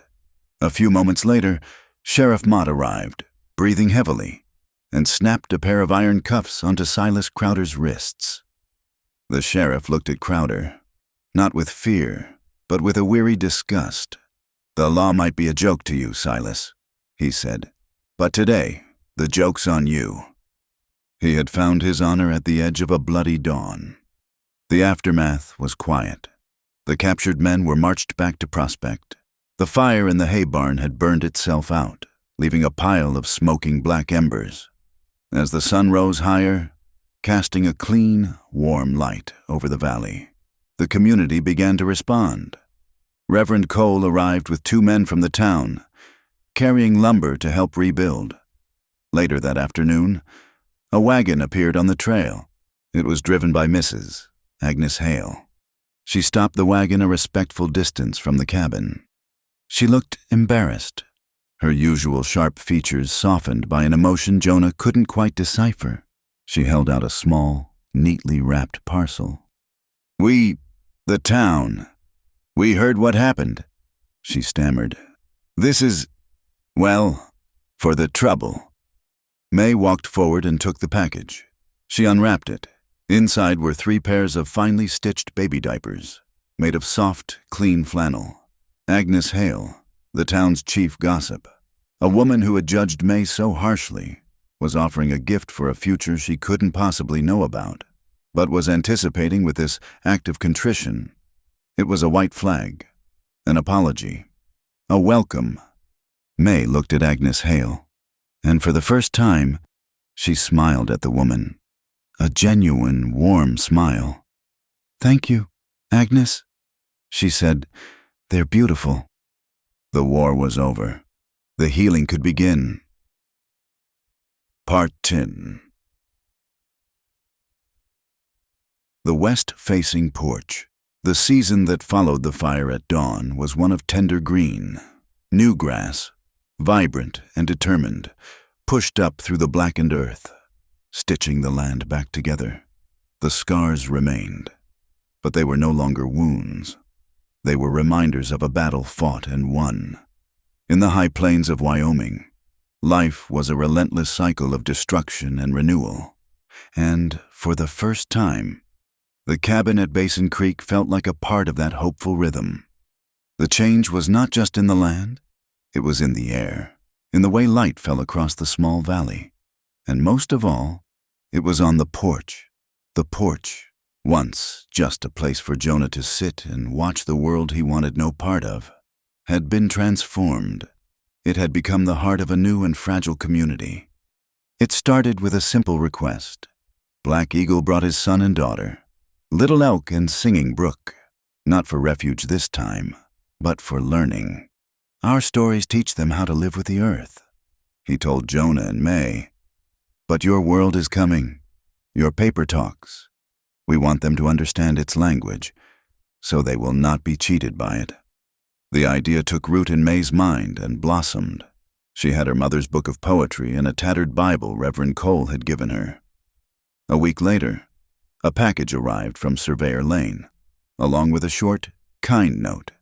A few moments later, Sheriff Mott arrived, breathing heavily, and snapped a pair of iron cuffs onto Silas Crowder's wrists. The sheriff looked at Crowder, not with fear, but with a weary disgust. "The law might be a joke to you, Silas," he said, "but today, the joke's on you." He had found his honor at the edge of a bloody dawn. The aftermath was quiet. The captured men were marched back to Prospect. The fire in the hay barn had burned itself out, leaving a pile of smoking black embers. As the sun rose higher, casting a clean, warm light over the valley, the community began to respond. Reverend Cole arrived with 2 men from the town, carrying lumber to help rebuild. Later that afternoon, a wagon appeared on the trail. It was driven by Mrs. Agnes Hale. She stopped the wagon a respectful distance from the cabin. She looked embarrassed, her usual sharp features softened by an emotion Jonah couldn't quite decipher. She held out a small, neatly wrapped parcel. The town. We heard what happened," she stammered. "This is, well, for the trouble." May walked forward and took the package. She unwrapped it. Inside were 3 pairs of finely stitched baby diapers, made of soft, clean flannel. Agnes Hale, the town's chief gossip, a woman who had judged May so harshly, was offering a gift for a future she couldn't possibly know about, but was anticipating with this act of contrition. It was a white flag, an apology, a welcome. May looked at Agnes Hale, and for the first time, she smiled at the woman. A genuine, warm smile. "Thank you, Agnes," she said. "They're beautiful." The war was over. The healing could begin. Part 10. The west-facing porch. The season that followed the fire at dawn was one of tender green. New grass, vibrant and determined, pushed up through the blackened earth, stitching the land back together. The scars remained, but they were no longer wounds. They were reminders of a battle fought and won. In the high plains of Wyoming, life was a relentless cycle of destruction and renewal. And, for the first time, the cabin at Basin Creek felt like a part of that hopeful rhythm. The change was not just in the land, it was in the air, in the way light fell across the small valley. And most of all, it was on the porch. The porch, once just a place for Jonah to sit and watch the world he wanted no part of, had been transformed. It had become the heart of a new and fragile community. It started with a simple request. Black Eagle brought his son and daughter, Little Elk and Singing Brook, not for refuge this time, but for learning. "Our stories teach them how to live with the earth," he told Jonah and May. "But your world is coming, your paper talks. We want them to understand its language, so they will not be cheated by it." The idea took root in May's mind and blossomed. She had her mother's book of poetry and a tattered Bible Reverend Cole had given her. A week later, a package arrived from Surveyor Lane, along with a short, kind note.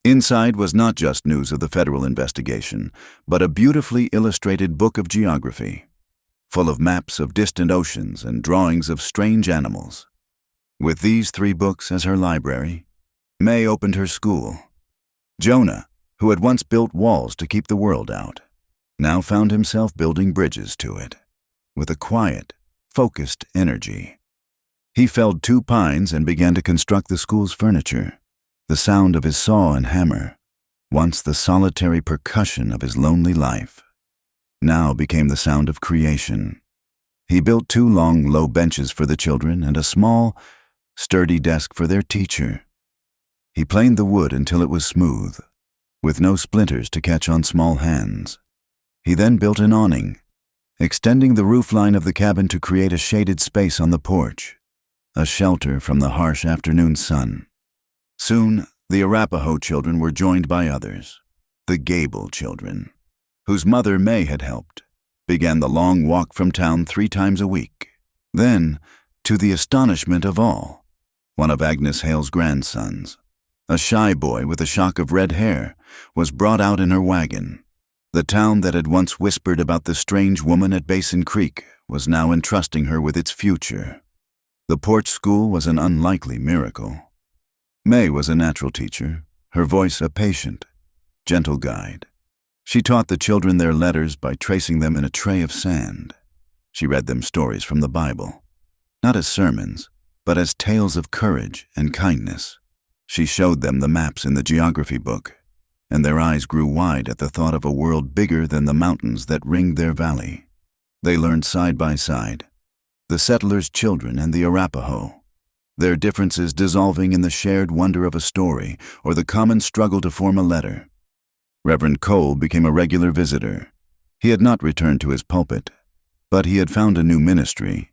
Inside was not just news of the federal investigation, but a beautifully illustrated book of geography, full of maps of distant oceans and drawings of strange animals. With these 3 books as her library, May opened her school. Jonah, who had once built walls to keep the world out, now found himself building bridges to it, with a quiet, focused energy. He felled 2 pines and began to construct the school's furniture. The sound of his saw and hammer, once the solitary percussion of his lonely life, now became the sound of creation. He built 2 long, low benches for the children and a small, sturdy desk for their teacher. He planed the wood until it was smooth, with no splinters to catch on small hands. He then built an awning, extending the roofline of the cabin to create a shaded space on the porch, a shelter from the harsh afternoon sun. Soon, the Arapaho children were joined by others, the Gable children, whose mother May had helped, began the long walk from town 3 times a week. Then, to the astonishment of all, one of Agnes Hale's grandsons, a shy boy with a shock of red hair, was brought out in her wagon. The town that had once whispered about the strange woman at Basin Creek was now entrusting her with its future. The porch school was an unlikely miracle. May was a natural teacher, her voice a patient, gentle guide. She taught the children their letters by tracing them in a tray of sand. She read them stories from the Bible, not as sermons, but as tales of courage and kindness. She showed them the maps in the geography book, and their eyes grew wide at the thought of a world bigger than the mountains that ringed their valley. They learned side by side, the settlers' children and the Arapaho, their differences dissolving in the shared wonder of a story or the common struggle to form a letter. Reverend Cole became a regular visitor. He had not returned to his pulpit, but he had found a new ministry.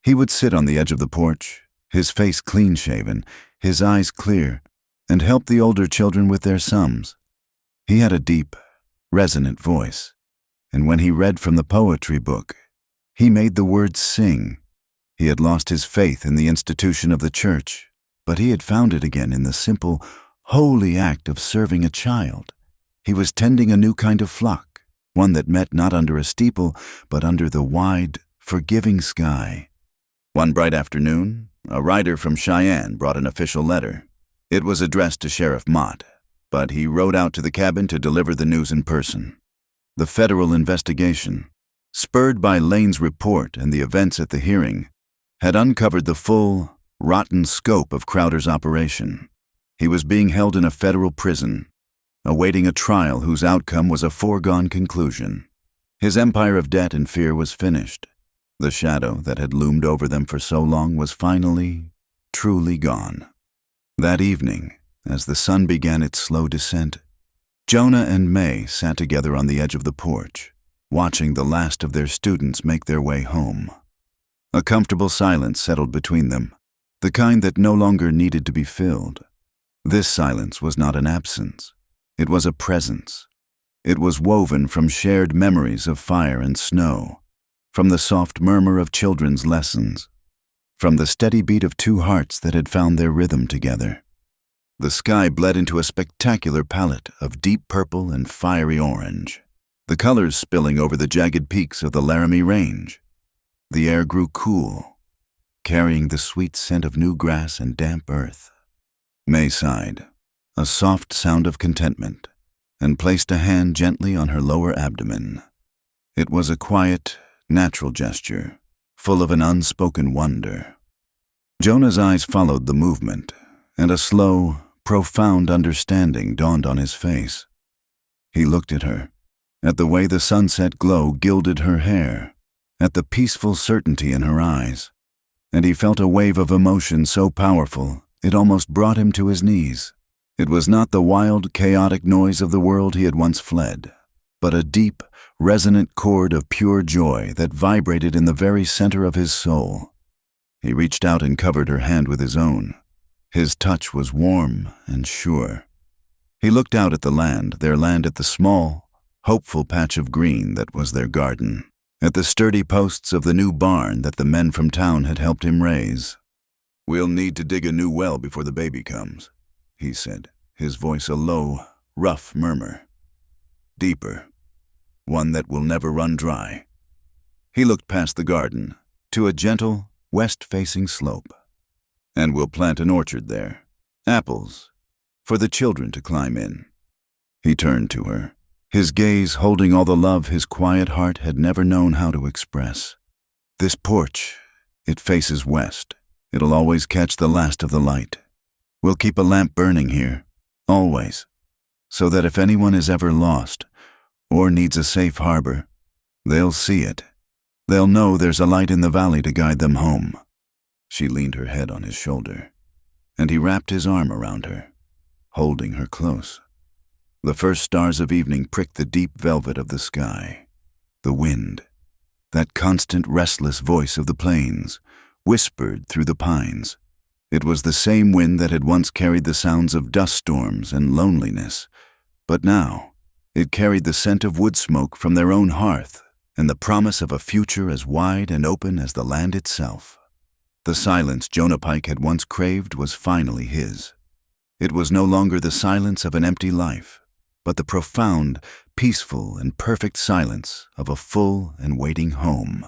He would sit on the edge of the porch, his face clean-shaven, his eyes clear, and help the older children with their sums. He had a deep, resonant voice, and when he read from the poetry book, he made the words sing. He had lost his faith in the institution of the church, but he had found it again in the simple, holy act of serving a child. He was tending a new kind of flock, one that met not under a steeple, but under the wide, forgiving sky. One bright afternoon, a rider from Cheyenne brought an official letter. It was addressed to Sheriff Mott, but he rode out to the cabin to deliver the news in person. The federal investigation, spurred by Lane's report and the events at the hearing, had uncovered the full, rotten scope of Crowder's operation. He was being held in a federal prison, awaiting a trial whose outcome was a foregone conclusion. His empire of debt and fear was finished. The shadow that had loomed over them for so long was finally, truly gone. That evening, as the sun began its slow descent, Jonah and May sat together on the edge of the porch, watching the last of their students make their way home. A comfortable silence settled between them, the kind that no longer needed to be filled. This silence was not an absence. It was a presence. It was woven from shared memories of fire and snow, from the soft murmur of children's lessons, from the steady beat of two hearts that had found their rhythm together. The sky bled into a spectacular palette of deep purple and fiery orange, the colors spilling over the jagged peaks of the Laramie Range. The air grew cool, carrying the sweet scent of new grass and damp earth. May sighed, a soft sound of contentment, and placed a hand gently on her lower abdomen. It was a quiet, natural gesture, full of an unspoken wonder. Jonah's eyes followed the movement, and a slow, profound understanding dawned on his face. He looked at her, at the way the sunset glow gilded her hair, at the peaceful certainty in her eyes, and he felt a wave of emotion so powerful it almost brought him to his knees. It was not the wild, chaotic noise of the world he had once fled, but a deep, resonant chord of pure joy that vibrated in the very center of his soul. He reached out and covered her hand with his own. His touch was warm and sure. He looked out at the land, their land, at the small, hopeful patch of green that was their garden, at the sturdy posts of the new barn that the men from town had helped him raise. "We'll need to dig a new well before the baby comes," he said, his voice a low, rough murmur. "Deeper, one that will never run dry." He looked past the garden to a gentle, west-facing slope. "And we'll plant an orchard there, apples, for the children to climb in." He turned to her, his gaze holding all the love his quiet heart had never known how to express. "This porch, it faces west. It'll always catch the last of the light. We'll keep a lamp burning here, always, so that if anyone is ever lost or needs a safe harbor, they'll see it. They'll know there's a light in the valley to guide them home." She leaned her head on his shoulder, and he wrapped his arm around her, holding her close. The first stars of evening pricked the deep velvet of the sky. The wind, that constant restless voice of the plains, whispered through the pines. It was the same wind that had once carried the sounds of dust storms and loneliness, but now it carried the scent of wood smoke from their own hearth and the promise of a future as wide and open as the land itself. The silence Jonah Pike had once craved was finally his. It was no longer the silence of an empty life, but the profound, peaceful, and perfect silence of a full and waiting home.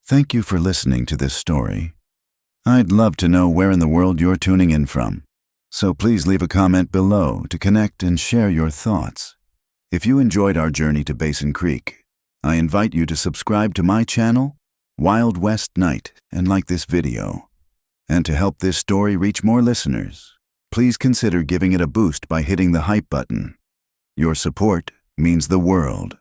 Thank you for listening to this story. I'd love to know where in the world you're tuning in from, so please leave a comment below to connect and share your thoughts. If you enjoyed our journey to Basin Creek, I invite you to subscribe to my channel, Wild West Night, and like this video. And to help this story reach more listeners, please consider giving it a boost by hitting the hype button. Your support means the world.